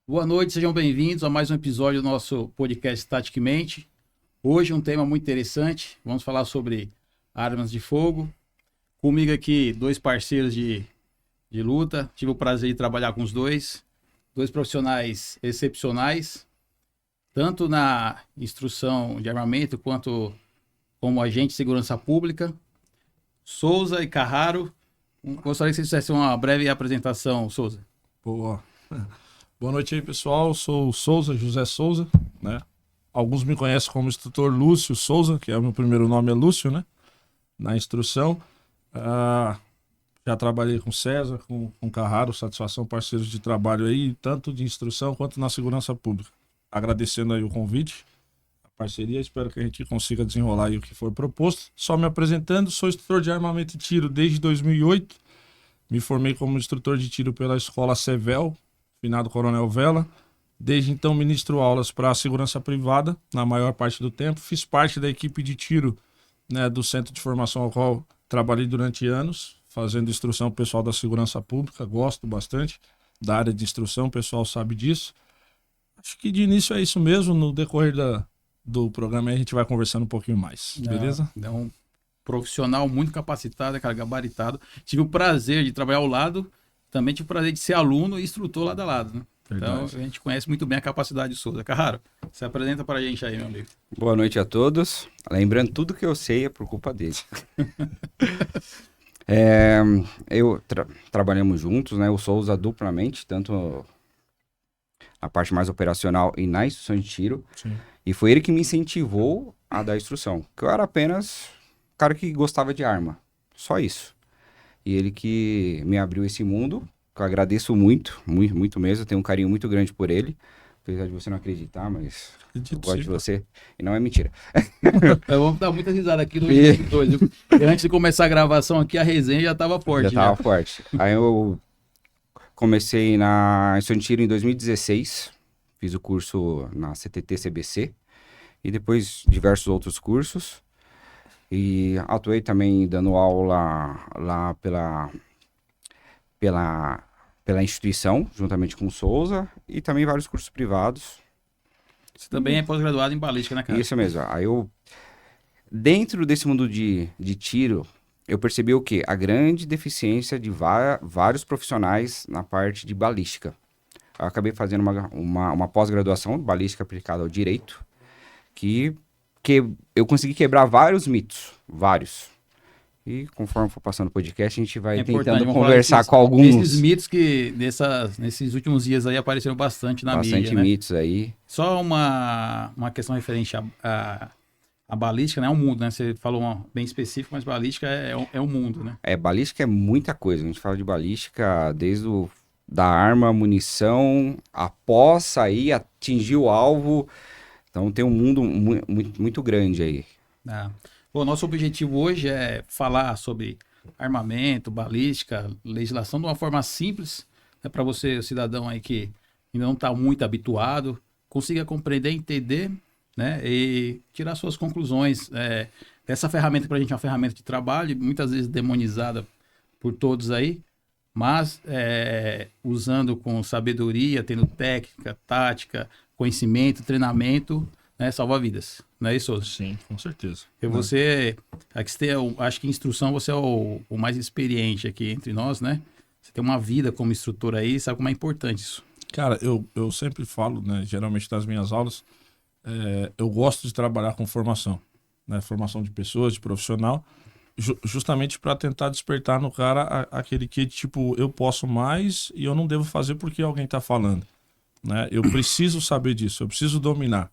Boa noite, sejam bem-vindos a mais um episódio do nosso podcast Taticamente. Hoje um tema muito interessante, vamos falar sobre armas de fogo. Comigo aqui dois parceiros de luta, tive o prazer de trabalhar com os dois profissionais excepcionais, tanto na instrução de armamento quanto como agente de segurança pública. Souza e Carraro, gostaria que vocês fizessem uma breve apresentação, Souza. Boa noite aí, pessoal. Sou o Souza, José Souza, né? Alguns me conhecem como instrutor Lúcio Souza, que é o meu primeiro nome, é Lúcio, né? Na instrução. Já trabalhei com César, com Carraro, satisfação, parceiros de trabalho aí, tanto de instrução quanto na segurança pública. Agradecendo aí o convite, a parceria, espero que a gente consiga desenrolar aí o que for proposto. Só me apresentando, sou instrutor de armamento e tiro desde 2008. Me formei como instrutor de tiro pela escola Sevel, finado Coronel Vela. Desde então ministro aulas para a segurança privada, na maior parte do tempo. Fiz parte da equipe de tiro, né, do centro de formação ao qual trabalhei durante anos, fazendo instrução pessoal da segurança pública. Gosto bastante da área de instrução, o pessoal sabe disso. Acho que de início é isso mesmo. No decorrer do programa a gente vai conversando um pouquinho mais, beleza? É um profissional muito capacitado, cara, gabaritado. Tive o prazer de trabalhar ao lado, também tive o prazer de ser aluno e instrutor lado a lado, né? Então, a gente conhece muito bem a capacidade de Souza. Carraro, se apresenta para a gente aí, meu amigo. Boa noite a todos. Lembrando, tudo que eu sei é por culpa dele. Trabalhamos juntos, né? O Souza duplamente, tanto na parte mais operacional e na instrução de tiro. Sim. E foi ele que me incentivou a dar instrução. Que eu era apenas um cara que gostava de arma. Só isso. E ele que me abriu esse mundo, que eu agradeço muito, muito, muito mesmo. Eu tenho um carinho muito grande por ele. Apesar de você não acreditar, mas eu gosto de você. E não é mentira. Vamos dar muita risada aqui no dois. Antes de começar a gravação aqui, a resenha já estava forte. Já estava forte. Aí eu comecei na instrução de tiro em 2016. Fiz o curso na CTT-CBC. E depois diversos outros cursos. E atuei também dando aula lá pela instituição, juntamente com o Souza, e também vários cursos privados. Você também é pós-graduado em balística, né, cara? Isso mesmo. Aí dentro desse mundo de tiro, eu percebi o quê? A grande deficiência de vários profissionais na parte de balística. Eu acabei fazendo uma pós-graduação, balística aplicada ao direito, que eu consegui quebrar vários mitos, vários. E conforme for passando o podcast, a gente vai tentando conversar com alguns. Esses mitos que nesses últimos dias aí apareceram bastante na mídia, né? Bastante mitos aí. Só uma questão referente à balística, né? É um mundo, né? Você falou bem específico, mas balística é um mundo, né? Balística é muita coisa. A gente fala de balística desde da arma, munição, após sair, atingir o alvo. Então tem um mundo muito, muito grande aí. O nosso objetivo hoje é falar sobre armamento, balística, legislação de uma forma simples, né, para você, o cidadão aí que ainda não está muito habituado, consiga compreender, entender, né, e tirar suas conclusões. Essa ferramenta para a gente é uma ferramenta de trabalho, muitas vezes demonizada por todos aí, mas usando com sabedoria, tendo técnica, tática, conhecimento, treinamento, né, salva vidas. Não é isso, Souza? Sim, com certeza. Acho que em instrução você é o mais experiente aqui entre nós, né? Você tem uma vida como instrutor aí, sabe como é importante isso. Cara, eu sempre falo, né, geralmente nas minhas aulas, eu gosto de trabalhar com formação, né, formação de pessoas, de profissional, justamente para tentar despertar no cara aquele que, tipo, eu posso mais e eu não devo fazer porque alguém está falando, né? Eu preciso saber disso, eu preciso dominar.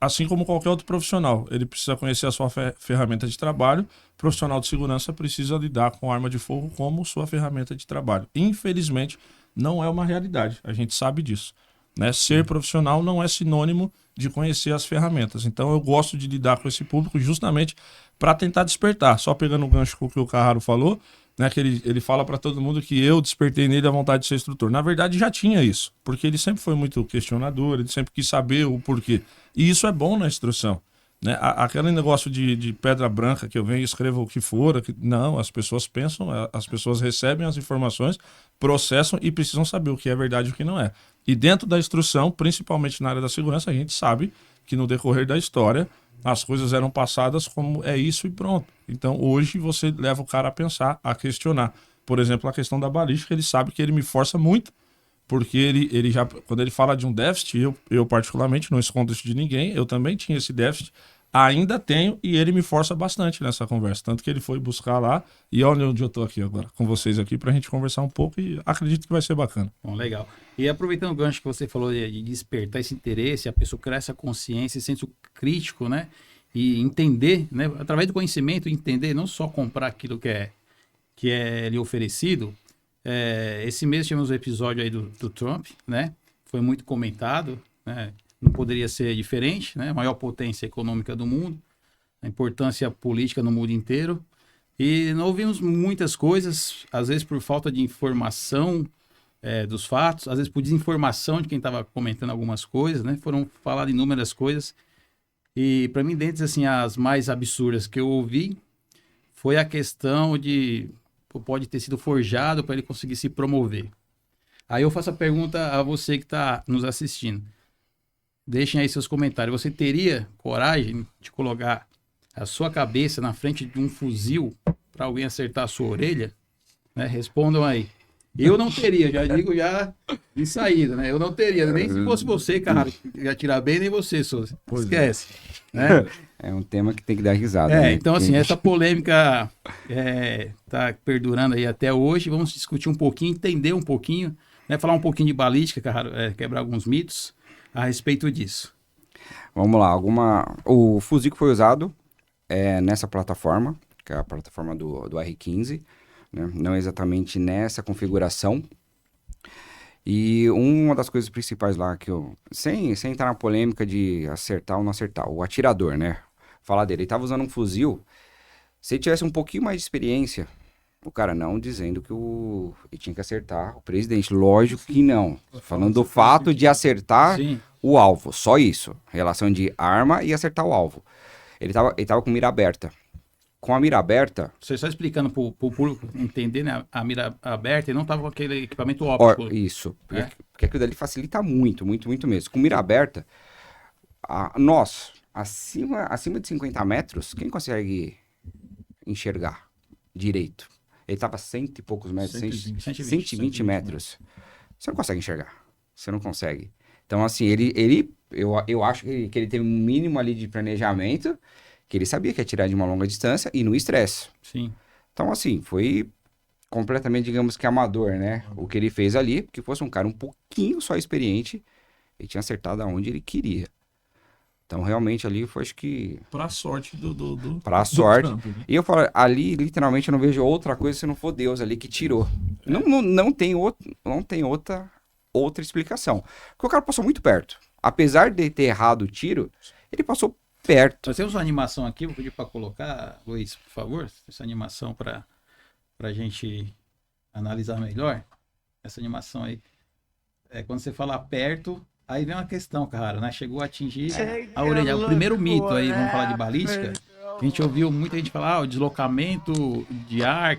Assim como qualquer outro profissional, ele precisa conhecer a sua ferramenta de trabalho. O profissional de segurança precisa lidar com arma de fogo como sua ferramenta de trabalho. Infelizmente, não é uma realidade, a gente sabe disso, né? Ser profissional não é sinônimo de conhecer as ferramentas. Então eu gosto de lidar com esse público justamente para tentar despertar. Só pegando o gancho com o que o Carraro falou, né, que ele fala para todo mundo que eu despertei nele a vontade de ser instrutor. Na verdade, já tinha isso, porque ele sempre foi muito questionador, ele sempre quis saber o porquê. E isso é bom na instrução, né? Aquele negócio de pedra branca que eu venho e escrevo o que for, não, as pessoas pensam, as pessoas recebem as informações, processam e precisam saber o que é verdade e o que não é. E dentro da instrução, principalmente na área da segurança, a gente sabe que no decorrer da história as coisas eram passadas como é isso e pronto. Então hoje você leva o cara a pensar, a questionar. Por exemplo, a questão da balística, ele sabe que ele me força muito, porque ele já, quando ele fala de um déficit, eu particularmente não escondo isso de ninguém, eu também tinha esse déficit, ainda tenho, e ele me força bastante nessa conversa. Tanto que ele foi buscar lá, e olha onde eu tô aqui agora, com vocês aqui, pra gente conversar um pouco, e acredito que vai ser bacana. Bom, legal. E aproveitando o gancho que você falou de despertar esse interesse, a pessoa criar essa consciência, esse senso crítico, né? E entender, né? Através do conhecimento, entender, não só comprar aquilo que é lhe oferecido. Esse mês tivemos um episódio aí do Trump, né? Foi muito comentado, né? Não poderia ser diferente, né? A maior potência econômica do mundo, a importância política no mundo inteiro. E não ouvimos muitas coisas, às vezes por falta de informação dos fatos, às vezes por desinformação de quem estava comentando algumas coisas, né? Foram faladas inúmeras coisas. E para mim, dentre assim, as mais absurdas que eu ouvi, foi a questão de pode ter sido forjado para ele conseguir se promover. Aí eu faço a pergunta a você que está nos assistindo. Deixem aí seus comentários. Você teria coragem de colocar a sua cabeça na frente de um fuzil para alguém acertar a sua orelha? Né? Respondam aí. Eu não teria, já digo já de saída, né? Eu não teria, nem se fosse você, cara, que ia atirar bem, nem você, Souza. Esquece. Né? É um tema que tem que dar risada. Né? Então assim, essa polêmica tá perdurando aí até hoje. Vamos discutir um pouquinho, entender um pouquinho, né? Falar um pouquinho de balística, quebrar alguns mitos a respeito disso. Vamos lá, o fuzil que foi usado nessa plataforma, que é a plataforma do R15, né? Não exatamente nessa configuração. E uma das coisas principais lá que eu... Sem entrar na polêmica de acertar ou não acertar, o atirador, né? Falar dele, ele estava usando um fuzil. Se ele tivesse um pouquinho mais de experiência, o cara não dizendo que ele tinha que acertar o presidente. Lógico que não. Falando do fato de acertar o alvo, só isso. Relação de arma e acertar o alvo. Ele tava com mira aberta. Com a mira aberta... Você só explicando para o público entender, né? A mira aberta e não estava com aquele equipamento óptico. Isso. Porque aquilo dali facilita muito, muito, muito mesmo. Com mira aberta, nós, acima de 50 metros, quem consegue enxergar direito? Ele estava a 100 e poucos metros, 120 metros. Você não consegue enxergar. Você não consegue. Então, assim, eu acho que ele teve um mínimo ali de planejamento, que ele sabia que ia tirar de uma longa distância e no estresse. Sim. Então, assim, foi completamente, digamos que amador, né? O que ele fez ali, porque fosse um cara um pouquinho só experiente, ele tinha acertado aonde ele queria. Então, realmente, ali foi, acho que... Pra sorte Pra sorte. Trump, né? E eu falo, ali, literalmente, eu não vejo outra coisa se não for Deus ali que tirou. Não tem outra explicação. Porque o cara passou muito perto. Apesar de ter errado o tiro, ele passou perto. Nós temos uma animação aqui, vou pedir para colocar, Luiz, por favor, essa animação para a gente analisar melhor. Essa animação aí, quando você fala perto, aí vem uma questão, cara, né? Chegou a atingir a orelha. O primeiro mito aí, vamos falar de balística, a gente ouviu muita gente falar, o deslocamento de ar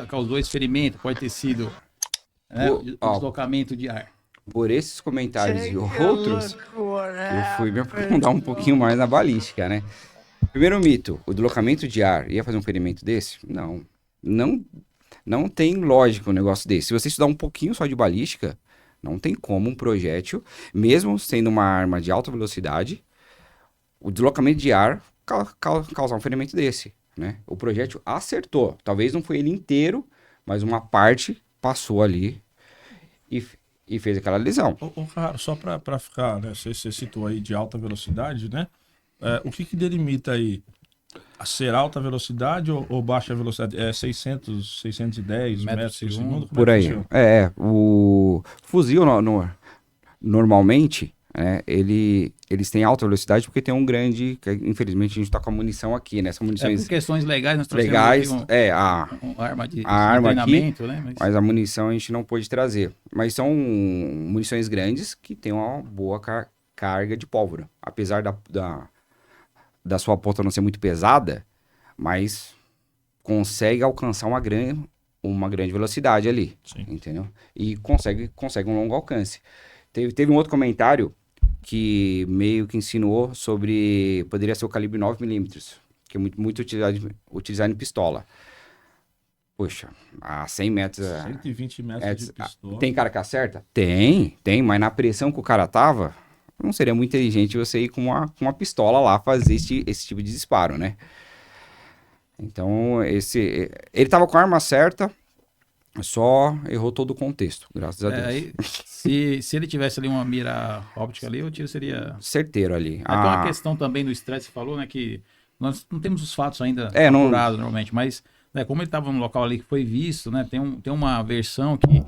causou esse ferimento, pode ter sido o deslocamento de ar. Por esses comentários e outros, eu fui me aprofundar um pouquinho mais na balística, né? Primeiro mito, o deslocamento de ar ia fazer um ferimento desse? Não tem lógica um negócio desse. Se você estudar um pouquinho só de balística, não tem como um projétil, mesmo sendo uma arma de alta velocidade, o deslocamento de ar causar um ferimento desse, né? O projétil acertou. Talvez não foi ele inteiro, mas uma parte passou ali e fez aquela lesão. Cara, só para ficar, né? Você citou aí de alta velocidade, né? O que delimita aí a ser alta velocidade ou baixa velocidade? 610 metros por segundo? Por aí. O fuzil, normalmente, eles têm alta velocidade porque tem um grande... Que, infelizmente, a gente tá com a munição aqui, né? São munições... por questões legais, nós legais, uma arma de treinamento, aqui, né? Mas a munição a gente não pôde trazer. Mas são munições grandes que têm uma boa carga de pólvora. Apesar da sua ponta não ser muito pesada, mas consegue alcançar uma grande velocidade ali. Sim. Entendeu? E consegue um longo alcance. Teve um outro comentário que meio que insinuou sobre... Poderia ser o calibre 9mm, que é muito utilizado em pistola. Poxa, a 100 metros... 120 metros de pistola. Tem cara que acerta? Tem, mas na pressão que o cara tava, não seria muito inteligente você ir com uma pistola lá fazer esse tipo de disparo, né? Então, ele tava com a arma certa, só errou todo o contexto, graças a Deus. Aí, se ele tivesse ali uma mira óptica ali, o tiro seria... Certeiro ali. Tem uma questão também do estresse, você falou, né, que nós não temos os fatos ainda não... apurados normalmente, mas né, como ele estava no local ali que foi visto, né, tem uma versão que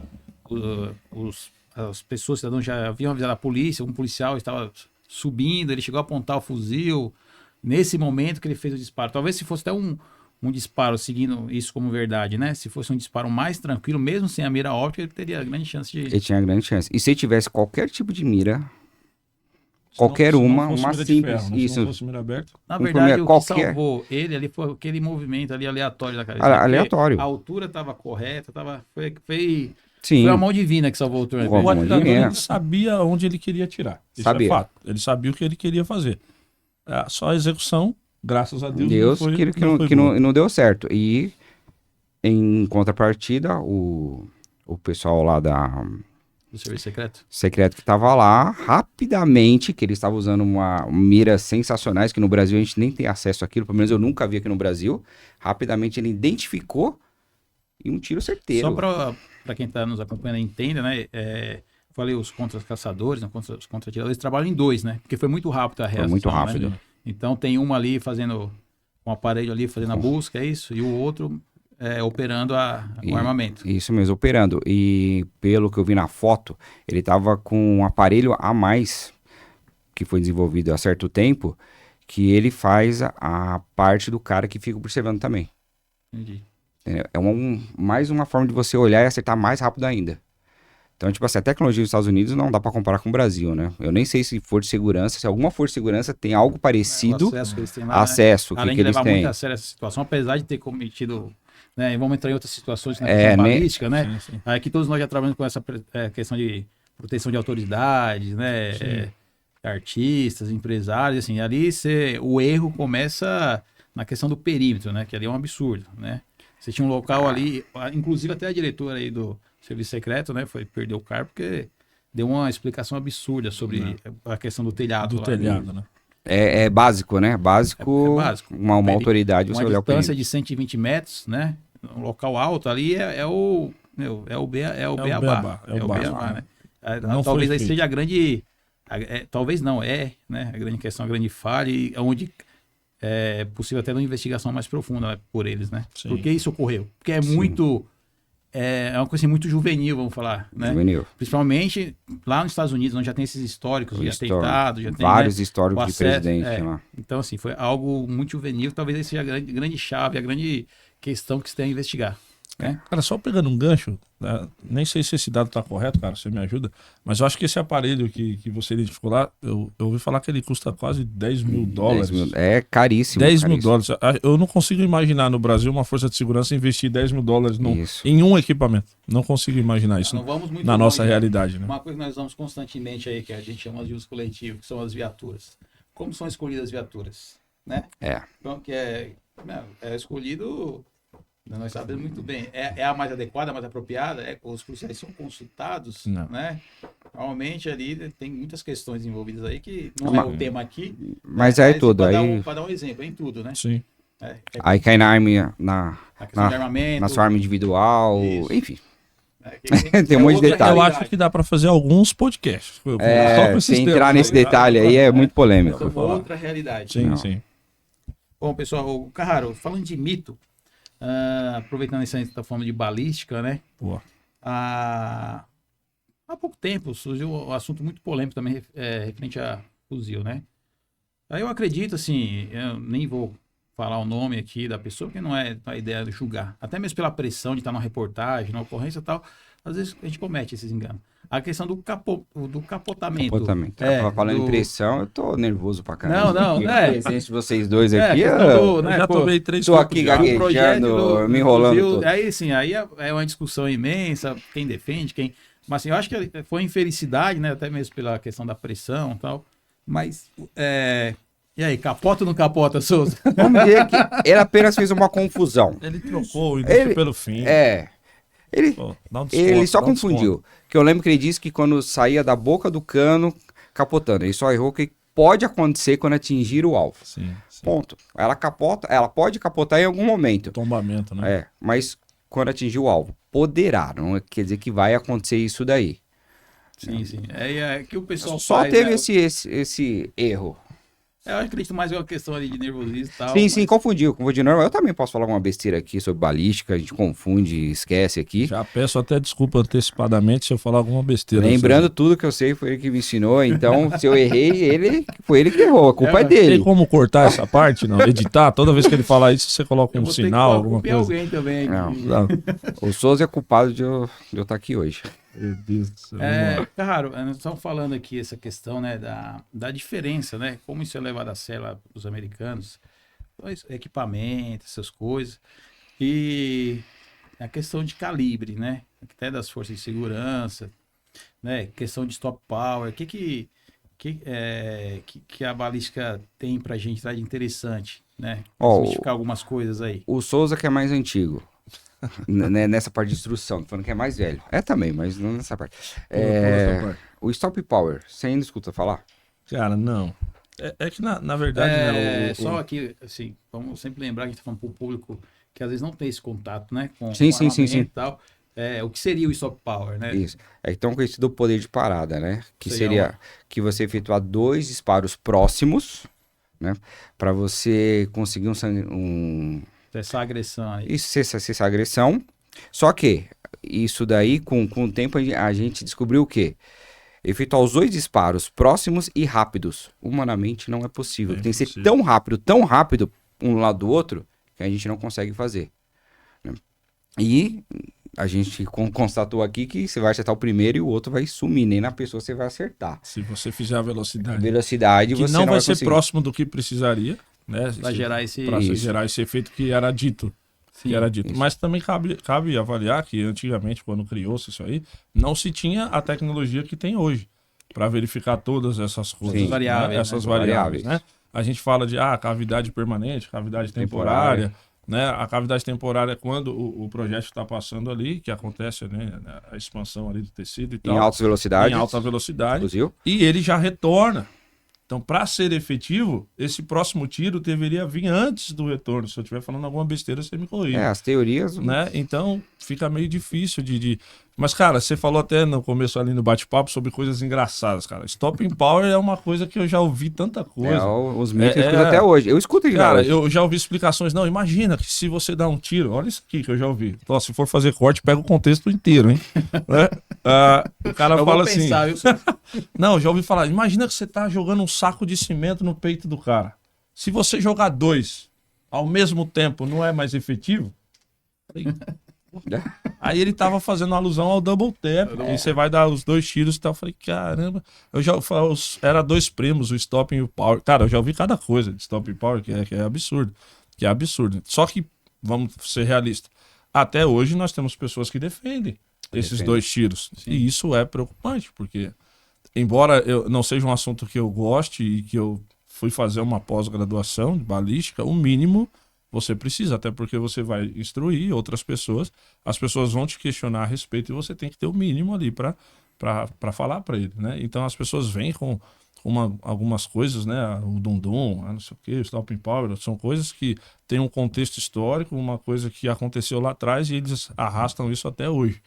as pessoas, cidadãos já haviam avisado a polícia, um policial estava subindo, ele chegou a apontar o fuzil, nesse momento que ele fez o disparo. Talvez se fosse até um disparo seguindo isso como verdade, né? Se fosse um disparo mais tranquilo, mesmo sem a mira óptica, ele teria grande chance de... Ele tinha grande chance. E se ele tivesse qualquer tipo de mira, qualquer uma simples... Ferro, isso. Se não fosse mira aberta. Na verdade, o que salvou ele ali foi aquele movimento ali aleatório da cabeça. Aleatório. A altura estava correta, foi Sim. Foi a mão divina que salvou o turno. O atirador ele sabia onde ele queria atirar. Isso sabia. É fato. Ele sabia o que ele queria fazer. Só a execução, graças a Deus, não deu certo. E, em contrapartida, o pessoal lá do serviço secreto que estava lá, rapidamente, que eles estavam usando miras sensacionais, que no Brasil a gente nem tem acesso àquilo, pelo menos eu nunca vi aqui no Brasil. Rapidamente ele identificou e um tiro certeiro. Só para quem está nos acompanhando entenda, né? Falei os contra-caçadores, né, os contra-atiradores, trabalham em dois, né? Porque foi muito rápido a reação. Foi muito rápido. Né? Então tem uma ali fazendo um aparelho ali, fazendo a busca, é isso, e o outro operando o armamento. Isso mesmo, operando. E pelo que eu vi na foto, ele estava com um aparelho a mais, que foi desenvolvido há certo tempo, que ele faz a parte do cara que fica observando também. Entendi. Mais uma forma de você olhar e acertar mais rápido ainda. Então, tipo assim, a tecnologia dos Estados Unidos não dá para comparar com o Brasil, né? Eu nem sei se força de segurança, se alguma força de segurança tem algo parecido. O acesso que eles têm lá, acesso né? Além que de eles levar têm. muito a sério essa situação, apesar de ter cometido, né? E vamos entrar em outras situações na questão balística, né? Sim. Aqui todos nós já trabalhamos com essa questão de proteção de autoridades, né? Artistas, empresários, assim, ali o erro começa na questão do perímetro, né? Que ali é um absurdo, né? Você tinha um local ali, inclusive até a diretora aí do Serviço Secreto, né? Perdeu o cargo porque deu uma explicação absurda sobre a questão do telhado. Do telhado, né? É básico, né? Básico. Uma autoridade, você olhar o perímetro. Uma distância de 120 metros, né? Um local alto ali é o beabá. É o beabá, né? Talvez aí seja a grande... talvez não, né? A grande questão, a grande falha, e onde... É possível até uma investigação mais profunda por eles, né? Sim. Por que isso ocorreu? Porque é muito... É uma coisa assim, muito juvenil, vamos falar, né? Juvenil. Principalmente lá nos Estados Unidos, onde já tem esses históricos de atentado, já tem... Vários né, históricos de presidente lá. Então, assim, foi algo muito juvenil, talvez esse seja a grande chave, a grande questão que se tem a investigar. Né? Cara, só pegando um gancho, né? Nem sei se esse dado está correto, cara, você me ajuda, mas eu acho que esse aparelho que você identificou lá, eu ouvi falar que ele custa quase $10 mil. É caríssimo. $10 mil. Eu não consigo imaginar no Brasil uma força de segurança investir $10 mil em um equipamento. Não consigo imaginar isso na nossa realidade. Né? Uma coisa que nós usamos constantemente aí, que a gente chama de uso coletivo, que são as viaturas. Como são escolhidas as viaturas? Né? Então, que é escolhido... Nós sabemos muito bem. É a mais adequada, a mais apropriada? Os policiais são consultados, né? Normalmente ali tem muitas questões envolvidas aí que não é o tema aqui. Mas é tudo. Para dar um exemplo, é em tudo, né? Sim. Aí cai na arma, na sua arma individual, isso. Enfim. Tem um monte de detalhes. Eu acho que dá para fazer alguns podcasts. Se entrar nesse detalhe aí é muito polêmico. É outra realidade. Sim. Bom, pessoal, Carraro, falando de mito, aproveitando isso aí que você está falando de balística, né? Boa. Há pouco tempo surgiu um assunto muito polêmico também referente a fuzil, né? Aí eu acredito, assim, eu nem vou falar o nome aqui da pessoa, porque não é a ideia de julgar. Até mesmo pela pressão de estar numa reportagem, na ocorrência e tal, às vezes a gente comete esses enganos. A questão do capotamento. Falando em pressão, eu tô nervoso pra caramba. Não, Porque né? a presença de vocês dois aqui, questão Eu já tomei 3 tô aqui copos já. gaguejando, me enrolando todo. Aí, sim, aí é uma discussão imensa, quem defende, quem... Mas, assim, eu acho que foi infelicidade, né? Até mesmo pela questão da pressão e tal. Mas, e aí, capota ou não capota, Souza? Vamos dizer que ele apenas fez uma confusão. Ele trocou o início pelo fim. Ele, Pô, dá um ele só dá um confundiu. Que eu lembro que ele disse que quando saía da boca do cano, capotando. Ele só errou que pode acontecer quando atingir o alvo. Sim. Ponto. Ela pode capotar em algum momento. Tombamento, né? Mas quando atingir o alvo, poderá. Não quer dizer que vai acontecer isso daí. Sim. É que o pessoal Só faz, teve né? esse erro. Eu acredito mais em uma questão ali de nervosismo e tal. Sim, confundiu. Normal. Eu também posso falar alguma besteira aqui sobre balística, a gente confunde, esquece aqui. Já peço até desculpa antecipadamente se eu falar alguma besteira. Lembrando tudo que eu sei, foi ele que me ensinou. Então, se eu errei, foi ele que errou. A culpa é Tem dele. como cortar essa parte? Não, editar? Toda vez que ele falar isso, você coloca Eu um vou ter sinal, que alguma culpar coisa. alguém também. Não. Não. O Souza é culpado de eu estar aqui hoje. Meu Deus do céu. Vamos lá. Claro, nós estamos falando aqui essa questão, né, da diferença, né? Como isso é levado a sério lá dos americanos, equipamento, essas coisas. E a questão de calibre, né? Até das forças de segurança, né? Questão de stop power. O que a balística tem pra gente lá de interessante, né? Justificar algumas coisas aí. O Souza que é mais antigo. Nessa parte de instrução, tô falando que é mais velho. É também, mas não nessa parte. O Stop Power, você ainda escuta falar? Cara, não. É que na verdade, né? Só aqui, assim, vamos sempre lembrar que a gente tá falando pro público que às vezes não tem esse contato, né? Com Sim. armamento e tal. O que seria o stop power, né? Isso. É tão conhecido o poder de parada, né? Que Seria seria que você efetuar 2 disparos próximos, né? Para você conseguir Essa agressão aí. isso, essa agressão. Só que isso daí, com o tempo, a gente descobriu o quê? Efetuar os 2 disparos próximos e rápidos. Humanamente não é possível. Tem que ser tão rápido um lado do outro, que a gente não consegue fazer. Né? E a gente constatou aqui que você vai acertar o primeiro e o outro vai sumir. Nem na pessoa você vai acertar. Se você fizer a velocidade. Velocidade Que você não vai ser conseguir. próximo do que precisaria, né? Pra gerar esse... Pra Isso. gerar esse efeito que era dito. Sim, isso. Mas também cabe avaliar que antigamente, quando criou-se isso aí, não se tinha a tecnologia que tem hoje para verificar todas essas coisas. Sim. Né? Variáveis, Essas né? variáveis, né? A gente fala de cavidade permanente, cavidade temporária, né? A cavidade temporária é quando o projétil está passando ali, que acontece, né? A expansão ali do tecido e tal. Em altas velocidades. Em alta velocidade. Fuzil. E ele já retorna. Então, para ser efetivo, esse próximo tiro deveria vir antes do retorno. Se eu estiver falando alguma besteira, você me corrige. As teorias. Né? Então, fica meio difícil de... Mas, cara, você falou até no começo ali no bate-papo sobre coisas engraçadas, cara. Stopping Power é uma coisa que eu já ouvi tanta coisa. Os mitos eu escuto até hoje. Eu escuto ainda Cara, hoje. eu já ouvi explicações. Não, imagina que se você dá um tiro... Olha isso aqui que eu já ouvi. Então, se for fazer corte, pega o contexto inteiro, hein? Né? O cara Eu fala vou pensar, assim... Não, já ouvi falar. Imagina que você tá jogando um saco de cimento no peito do cara. Se você jogar 2 ao mesmo tempo, não é mais efetivo? Aí ele tava fazendo alusão ao double tap. E você vai dar os 2 tiros e tal. Eu falei, caramba. Eu já era 2 primos, o stop e o power. Cara, eu já ouvi cada coisa de stop e power, que é absurdo. Que é absurdo. Só que, vamos ser realistas, até hoje nós temos pessoas que defendem esses 2 tiros. Sim. E isso é preocupante, porque embora eu não seja um assunto que eu goste e que eu fui fazer uma pós-graduação de balística, o mínimo você precisa, até porque você vai instruir outras pessoas, as pessoas vão te questionar a respeito e você tem que ter o mínimo ali para falar para ele, né? Então as pessoas vêm com algumas coisas, né? O Dundum, não sei o que, o Stopping Power, são coisas que têm um contexto histórico, uma coisa que aconteceu lá atrás e eles arrastam isso até hoje.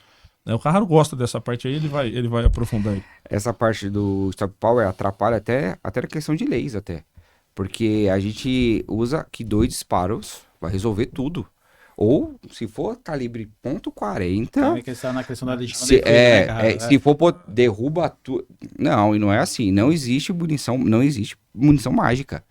O Carraro gosta dessa parte aí, ele vai aprofundar aí. Essa parte do Stop Power atrapalha até a questão de leis até. Porque a gente usa que 2 disparos vai resolver tudo. Ou, se for calibre .40... Na questão da legítima Se, defesa, né, cara? se for derruba tudo... Não, e não é assim. Não existe munição mágica.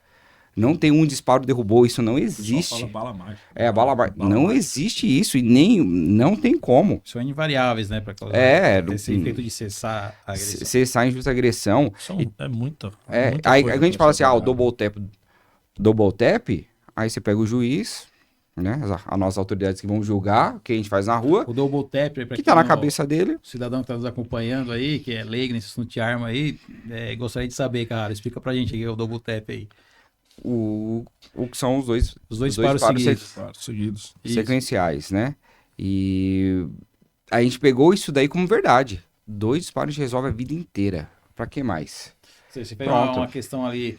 Não tem um disparo derrubou, isso não O pessoal existe. fala bala mágica. Bala mágica. Não existe isso e nem não tem como. São invariáveis, né? Para ter esse efeito de cessar a agressão. Cessar a injusta agressão. É muita. Aí a gente fala assim, o double tap, aí você pega o juiz, né? As nossas autoridades que vão julgar o que a gente faz na rua, O double tap, pra que tá na cabeça dele. o cidadão que tá nos acompanhando aí, que é leigo nesse assunto de arma aí, gostaria de saber, cara, explica pra gente aí o double tap aí. O que são os dois disparos Seguidos. sequenciais, né? E a gente pegou isso daí como verdade. 2 disparos resolve a vida inteira. Pra que mais? Você pega uma questão ali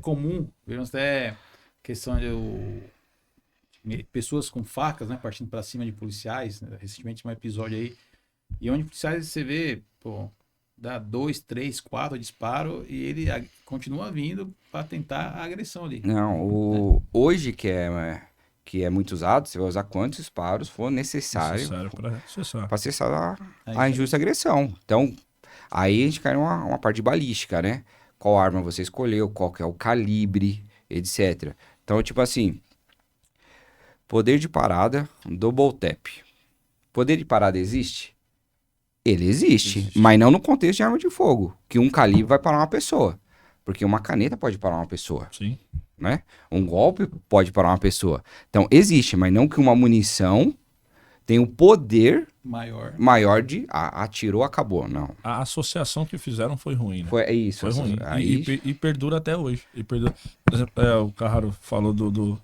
comum, vemos até questão de pessoas com facas, né, partindo pra cima de policiais, né, recentemente um episódio aí, e onde policiais você vê, pô, dá 2, 3, 4 disparos e ele continua vindo para tentar a agressão ali. Não, hoje que é muito usado, você vai usar quantos disparos for necessário para cessar a injusta agressão. Então, aí a gente cai numa parte de balística, né? Qual arma você escolheu, qual que é o calibre, etc. Então, tipo assim, poder de parada, double tap. Poder de parada existe? Ele existe, mas não no contexto de arma de fogo, que um calibre vai parar uma pessoa. Porque uma caneta pode parar uma pessoa. Sim. Né? Um golpe pode parar uma pessoa. Então, existe, mas não que uma munição tem o poder maior de atirou, acabou, não. A associação que fizeram foi ruim, né? Foi isso. Foi ruim. Aí... E perdura até hoje. Por exemplo, o Carraro falou do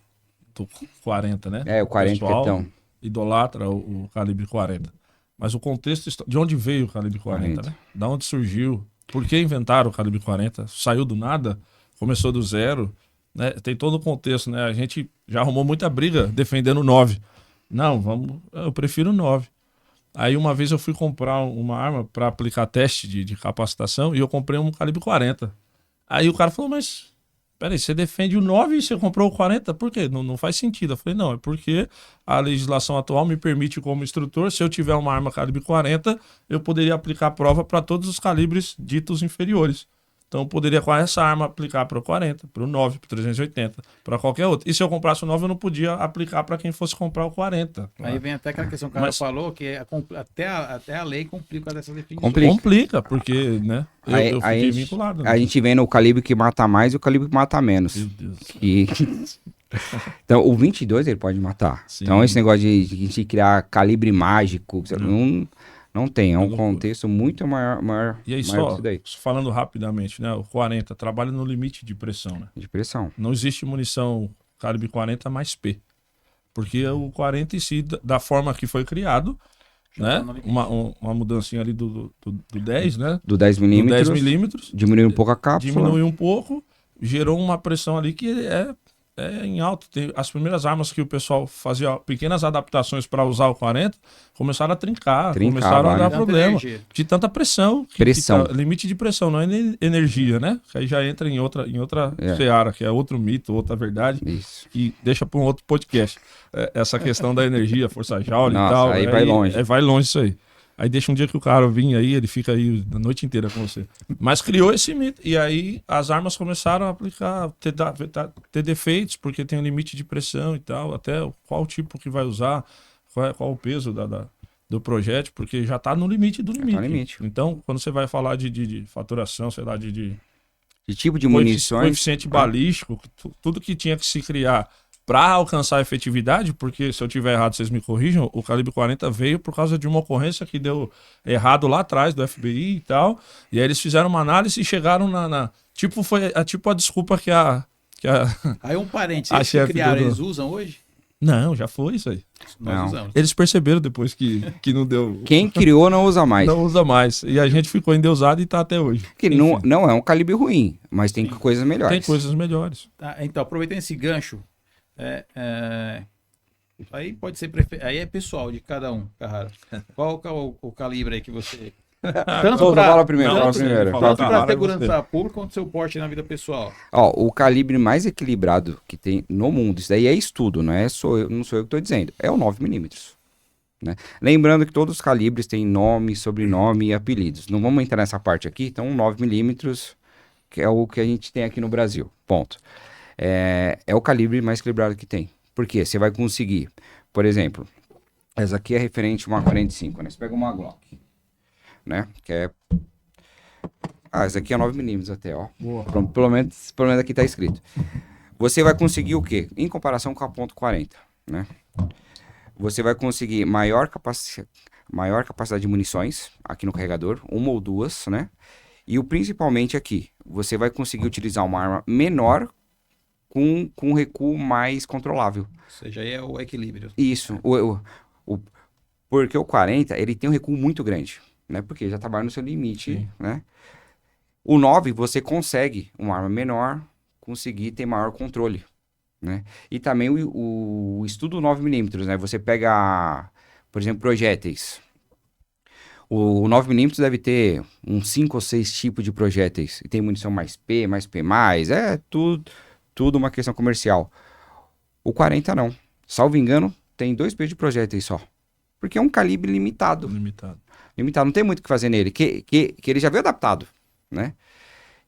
40, né? O 40 pessoal então. Idolatra o calibre 40. Mas o contexto, de onde veio o calibre 40, né? Da onde surgiu? Por que inventaram o calibre 40? Saiu do nada? Começou do zero? Né? Tem todo o contexto, né? A gente já arrumou muita briga defendendo o 9. Não, eu prefiro o 9. Aí uma vez eu fui comprar uma arma para aplicar teste de capacitação e eu comprei um calibre 40. Aí o cara falou, mas peraí, você defende o 9 e você comprou o 40? Por quê? Não faz sentido. Eu falei, não, é porque a legislação atual me permite como instrutor, se eu tiver uma arma calibre 40, eu poderia aplicar a prova para todos os calibres ditos inferiores. Então eu poderia com essa arma aplicar para o 40, para o 9, para o 380, para qualquer outro. E se eu comprasse o 9, eu não podia aplicar para quem fosse comprar o 40. Aí vem até aquela questão que o cara falou, que até a lei complica dessas definições. Complica, porque, né, eu fiquei vinculado. Né? A gente vem no calibre que mata mais e o calibre que mata menos. Meu Deus. Então, o 22 ele pode matar. Sim. Então, esse negócio de criar calibre mágico, não tem, é um contexto muito maior. E aí, maior só falando rapidamente, né? O 40 trabalha no limite de pressão, né? De pressão. Não existe munição calibre 40 mais P. Porque o 40 em si, da forma que foi criado, né? Uma mudancinha ali do 10, né? Do 10 milímetros. Do 10 milímetros. Diminuiu um pouco a cápsula. Diminuiu um pouco, gerou uma pressão ali que é em alto. As primeiras armas que o pessoal fazia pequenas adaptações para usar o 40 começaram a trincar começaram a dar problema de tanta pressão. Limite de pressão, não é energia, né? Que aí já entra em outra seara, que é outro mito, outra verdade. Isso. E deixa para um outro podcast. Essa questão da energia, força Joule e tal. Aí vai longe. Vai longe isso aí. Aí deixa um dia que o cara vinha aí, ele fica aí a noite inteira com você. Mas criou esse mito. E aí as armas começaram a aplicar, ter defeitos, porque tem um limite de pressão e tal, até qual tipo que vai usar, qual o peso do projétil, porque já está no limite do limite. Tá no limite. Então, quando você vai falar de faturação, sei lá, de tipo de munições, coeficiente balístico, tudo que tinha que se criar para alcançar a efetividade, porque se eu tiver errado, vocês me corrijam, o calibre 40 veio por causa de uma ocorrência que deu errado lá atrás do FBI e tal, e aí eles fizeram uma análise e chegaram foi a desculpa que a Aí um parente, eles que criaram, eles usam hoje? Não, já foi isso aí. Nós usamos. Eles perceberam depois que não deu... Quem criou não usa mais. Não usa mais. E a gente ficou endeusado e tá até hoje. Que não é um calibre ruim, mas tem coisas melhores. Tem coisas melhores. Tá, então, aproveitando esse gancho, aí pode ser aí é pessoal de cada um, Carraro. Qual é o calibre aí que você... Tanto fala primeiro. Tanto para segurança pública quanto seu porte na vida pessoal. O calibre mais equilibrado que tem no mundo, isso daí é estudo, não sou eu que estou dizendo, é o 9mm. Né? Lembrando que todos os calibres têm nome, sobrenome e apelidos. Não vamos entrar nessa parte aqui, então 9mm, que é o que a gente tem aqui no Brasil. Ponto. é o calibre mais equilibrado que tem. Por quê? Você vai conseguir, por exemplo, essa aqui é referente a uma 45, né? Você pega uma Glock, né? Que é... essa aqui é 9mm até, ó. Boa. Pelo menos aqui tá escrito. Você vai conseguir o quê? Em comparação com a .40, né? Você vai conseguir maior capacidade de munições aqui no carregador, uma ou duas, né? E principalmente aqui, você vai conseguir utilizar uma arma menor com um recuo mais controlável. Ou seja, aí é o equilíbrio. Isso. Porque o 40, ele tem um recuo muito grande, né? Porque já trabalha no seu limite, Sim. né? O 9, você consegue uma arma menor, conseguir ter maior controle, né? E também o estudo 9mm, né? Você pega, por exemplo, projéteis. O 9mm deve ter uns 5 ou 6 tipos de projéteis. E tem munição mais P, é tudo uma questão comercial. O 40 não. Salvo engano, tem 2 P de projéteis só. Porque é um calibre limitado. Limitado. Não tem muito o que fazer nele. Que ele já veio adaptado, né?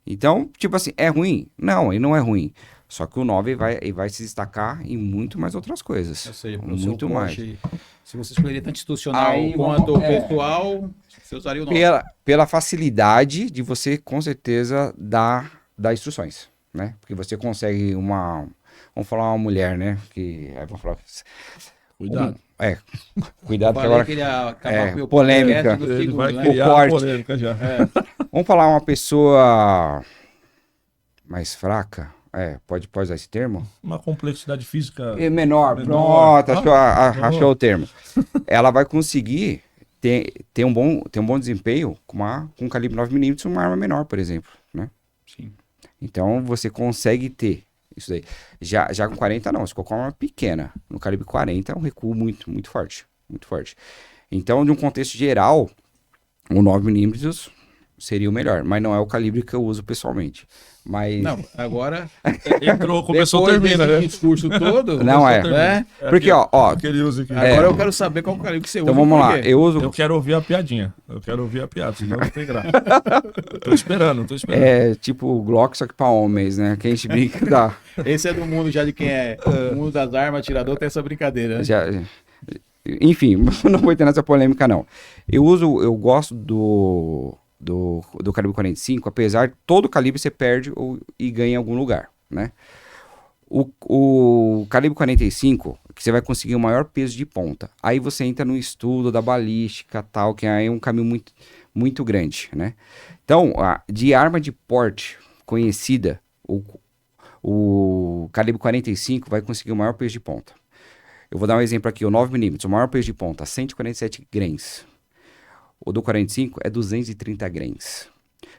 Então, tipo assim, é ruim? Não, ele não é ruim. Só que o 9 vai se destacar em muito mais outras coisas. Ou seja, pro Muito seu mais. porte, se você escolheria tanto institucional Aí, quanto vamos- pessoal, você usaria o 9. Pela facilidade de você, com certeza, dar instruções, né? Porque você consegue vamos falar uma mulher, né? Vamos falar... Cuidado. Cuidado que Falei agora... que ele ia acabar com o meu polêmica. podcast no Ele segundo, vai né? criar O a corte. polêmica já. Vamos falar uma pessoa mais fraca? Pode usar esse termo? Uma complexidade física. Menor, Menor. pronto, achou o termo. Ela vai conseguir ter um bom desempenho com um calibre 9mm, uma arma menor, por exemplo, né? Sim. Então você consegue ter isso daí. Já com 40 não, se colocar uma arma pequena, no calibre 40 é um recuo muito, muito forte, muito forte. Então, de um contexto geral, o 9mm seria o melhor, mas não é o calibre que eu uso pessoalmente. Mas Não, agora, Começou, depois termina, desse né? discurso todo, Não é. né? porque ó, Aquele uso aqui. Agora eu quero saber qual calibre que você então usa. vamos e por lá, quê. eu uso Eu quero ouvir a piadinha. Eu quero ouvir a piada, senão não tem graça. Tô esperando. tipo o Glock, só que pra homens, né? Que a gente brinca da... Esse é do mundo já de quem é o mundo das armas, atirador, tem essa brincadeira, né? Enfim, não vou entrar nessa polêmica, não. Eu gosto do calibre 45, apesar de todo calibre você perde e ganha em algum lugar, né? O calibre 45, que você vai conseguir o maior peso de ponta. Aí você entra no estudo da balística, tal, que aí é um caminho muito, muito grande, né? Então, de arma de porte conhecida, o calibre 45 vai conseguir o maior peso de ponta. Eu vou dar um exemplo aqui, o 9mm, o maior peso de ponta, 147 grains. O do 45 é 230 grains.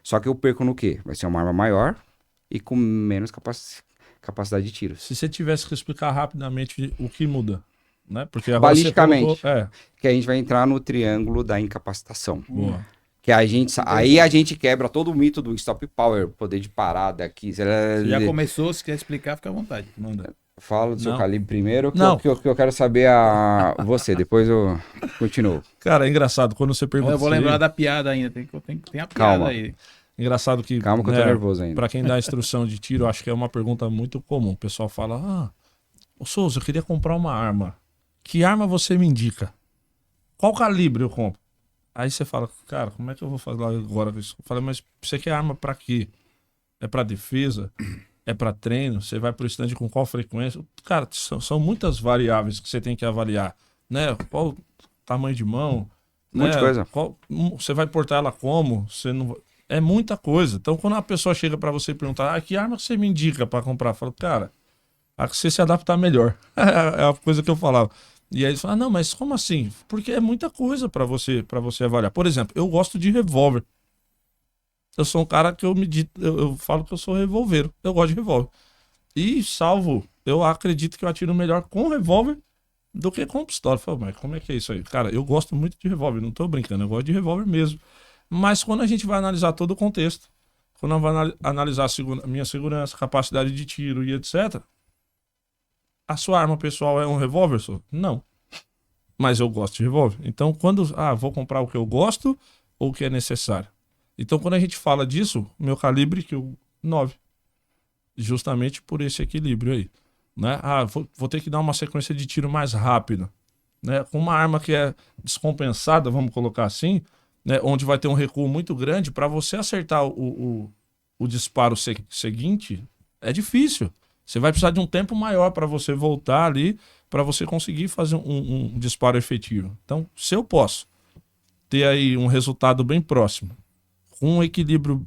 Só que eu perco no quê? Vai ser uma arma maior e com menos capacidade de tiro. Se você tivesse que explicar rapidamente o que muda, né? Porque agora Balisticamente. Você colocou... Que a gente vai entrar no triângulo da incapacitação. Boa. Que aí a gente quebra todo o mito do stop power, poder de parada aqui. Você já começou, se quer explicar, fica à vontade. Manda. Fala do seu Não. calibre primeiro, Não. que eu quero saber você, depois eu continuo. Cara, é engraçado quando você pergunta Eu vou isso aí, lembrar da piada ainda, tem a piada Calma. aí. Engraçado que... Calma que eu tô nervoso ainda. Pra quem dá instrução de tiro, eu acho que é uma pergunta muito comum. O pessoal fala, ô Souza, eu queria comprar uma arma. Que arma você me indica? Qual calibre eu compro? Aí você fala, cara, como é que eu vou fazer agora isso? Eu falei, mas você quer arma pra quê? É pra defesa? É pra treino? Você vai pro stand com qual frequência? Cara, são muitas variáveis que você tem que avaliar, né? Qual tamanho de mão? Um monte de coisa. Você vai portar ela como? Você não... É muita coisa. Então, quando a pessoa chega pra você e perguntar, que arma você me indica pra comprar? Fala, cara, a que você se adaptar melhor. É a coisa que eu falava. E aí eles falam, não, mas como assim? Porque é muita coisa pra você avaliar. Por exemplo, eu gosto de revólver. Eu sou um cara que eu falo que eu sou revolveiro. Eu gosto de revólver. E eu acredito que eu atiro melhor com revólver do que com pistola. Eu falo, mas como é que é isso aí? Cara, eu gosto muito de revólver, não tô brincando, eu gosto de revólver mesmo. Mas quando a gente vai analisar todo o contexto, quando eu vou analisar a minha segurança, capacidade de tiro e etc., a sua arma pessoal é um revólver, só? Não. Mas eu gosto de revólver. Então, vou comprar o que eu gosto ou o que é necessário. Então, quando a gente fala disso, meu calibre, 9. justamente por esse equilíbrio aí, né? Ah, vou ter que dar uma sequência de tiro mais rápida, né? Com uma arma que é descompensada, vamos colocar assim, né? Onde vai ter um recuo muito grande, para você acertar o disparo seguinte, é difícil. Você vai precisar de um tempo maior para você voltar ali, para você conseguir fazer um disparo efetivo. Então, se eu posso ter aí um resultado bem próximo, com um equilíbrio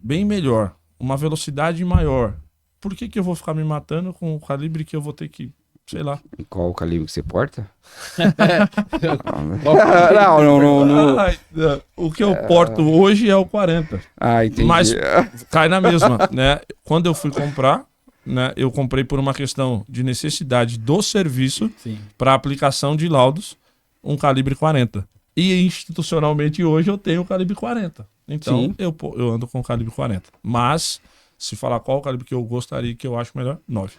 bem melhor, uma velocidade maior, por que eu vou ficar me matando com o calibre que eu vou ter que, sei lá... E qual o calibre que você porta? Não. O que eu porto hoje é o 40. Ah, entendi. Mas cai na mesma, né? Quando eu fui comprar, né, eu comprei por uma questão de necessidade do serviço para aplicação de laudos, um calibre 40. E institucionalmente hoje eu tenho o calibre 40. Então eu ando com o calibre 40. Mas, se falar qual o calibre que eu gostaria, que eu acho melhor, 9.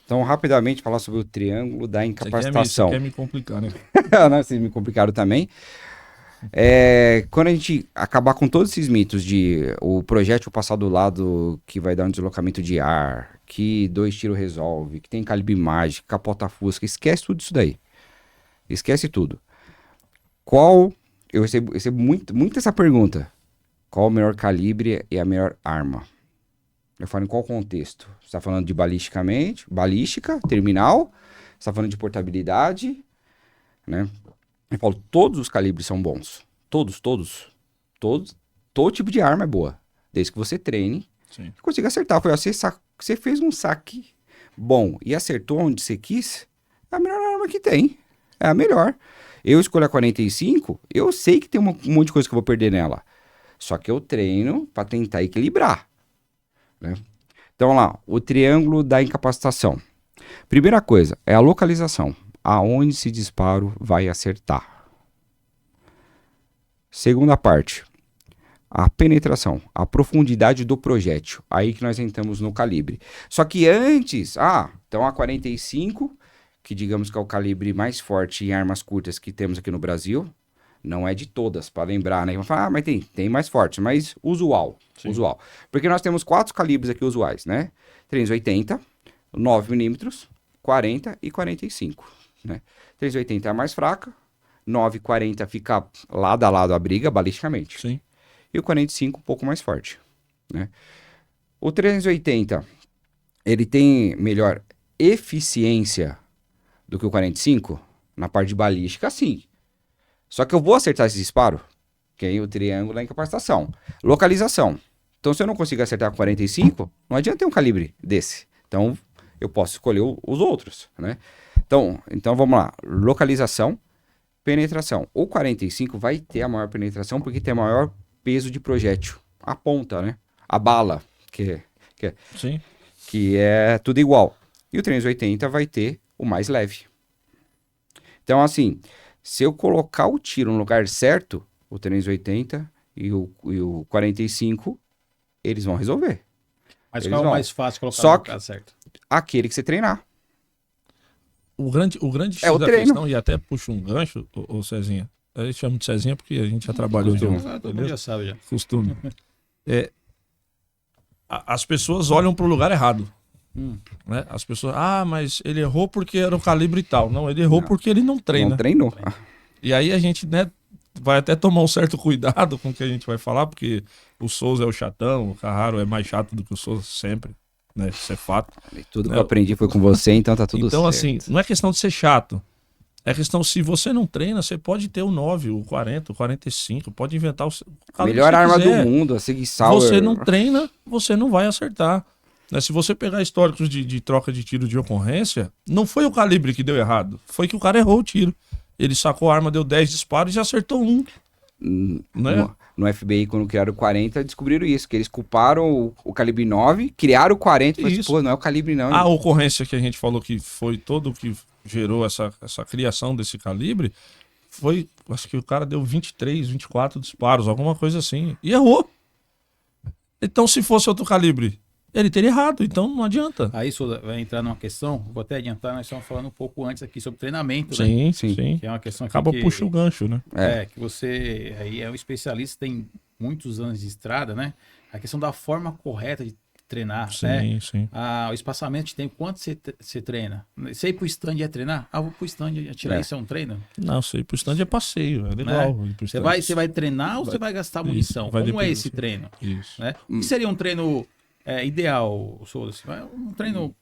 Então, rapidamente, falar sobre o triângulo da incapacitação. Você quer me complicar, né? Não, vocês me complicaram também. Quando a gente acabar com todos esses mitos de o projétil passar do lado que vai dar um deslocamento de ar, que 2 tiros resolve, que tem calibre mágico, capota fusca, esquece tudo isso daí. Esquece tudo. Eu recebo muito essa pergunta. Qual o melhor calibre e a melhor arma? Eu falo em qual contexto? Você está falando de balística, terminal? Você está falando de portabilidade? Né? Eu falo, todos os calibres são bons. Todos. Todo tipo de arma é boa. Desde que você treine e consiga acertar. Foi, você fez um saque bom e acertou onde você quis, é a melhor arma que tem. É a melhor. Eu escolho a 45, eu sei que tem um monte de coisa que eu vou perder nela. Só que eu treino para tentar equilibrar. Né? Então, vamos lá. O triângulo da incapacitação. Primeira coisa, é a localização. Aonde esse disparo vai acertar. Segunda parte, a penetração, a profundidade do projétil. Aí que nós entramos no calibre. Só que antes, então a 45, que digamos que é o calibre mais forte em armas curtas que temos aqui no Brasil, não é de todas, para lembrar, né? Falar, mas tem mais fortes, mas usual. Porque nós temos 4 calibres aqui usuais, né? 380, 9mm, 40 e 45, né? 380 é a mais fraca, 9,40 fica lado a lado a briga, balisticamente. Sim. E o 45 um pouco mais forte, né? O 380, ele tem melhor eficiência do que o 45? Na parte de balística, sim. Só que eu vou acertar esse disparo, que é o triângulo da incapacitação. Localização. Então, se eu não consigo acertar com 45, não adianta ter um calibre desse. Então, eu posso escolher os outros, né? Então, vamos lá. Localização, penetração. O 45 vai ter a maior penetração porque tem maior peso de projétil. A ponta, né? A bala, que é tudo igual. E o 380 vai ter o mais leve. Então, assim, se eu colocar o tiro no lugar certo, o 380 e o 45, eles vão resolver. Mas qual é o mais fácil colocar no lugar certo? Aquele que você treinar. O grande X o da treino. questão, e até puxa um gancho, ô Cezinha. A gente chama de Cezinha porque a gente já trabalhou junto. Todo mundo já sabe já. Costume. As pessoas olham para o lugar errado. Né? As pessoas, mas ele errou porque era o calibre e tal. Não, ele errou porque ele não treina. Não treinou. E aí a gente, né, vai até tomar um certo cuidado com o que a gente vai falar, porque o Souza é o chatão, o Carraro é mais chato do que o Souza sempre, né? Isso é fato. Tudo que eu aprendi foi com você, então tá tudo certo. Então, assim, não é questão de ser chato. É questão, se você não treina, você pode ter o 9, o 40, o 45, pode inventar o melhor arma do mundo, a Sig Sauer. Você não treina, você não vai acertar. Né? Se você pegar históricos de troca de tiro de ocorrência, não foi o calibre que deu errado, foi que o cara errou o tiro. Ele sacou a arma, deu 10 disparos e acertou um. Né? No FBI, quando criaram o 40, descobriram isso, que eles culparam o calibre 9, criaram o 40 e falaram assim, pô, não é o calibre não. A ocorrência que a gente falou que foi todo o que gerou essa criação desse calibre, foi, acho que o cara deu 23, 24 disparos, alguma coisa assim, e errou. Então, se fosse outro calibre, ele teria errado, então não adianta. Aí isso vai entrar numa questão, vou até adiantar, nós estamos falando um pouco antes aqui sobre treinamento, sim, né? Sim. Que é uma questão acaba puxa o gancho, né? Que você aí é um especialista, tem muitos anos de estrada, né? A questão da forma correta de treinar, Sim, né? sim. O espaçamento de tempo, quanto você treina? Você ir pro stand é treinar? Vou pro stand atirar, isso é um treino? Não, sei, pro stand é passeio, é legal. ir pro stand. Você vai treinar ou você vai gastar Isso, munição? vai Como é depender esse do- treino? Isso. Né? O que seria um treino ideal, Souza? Assim, um treino...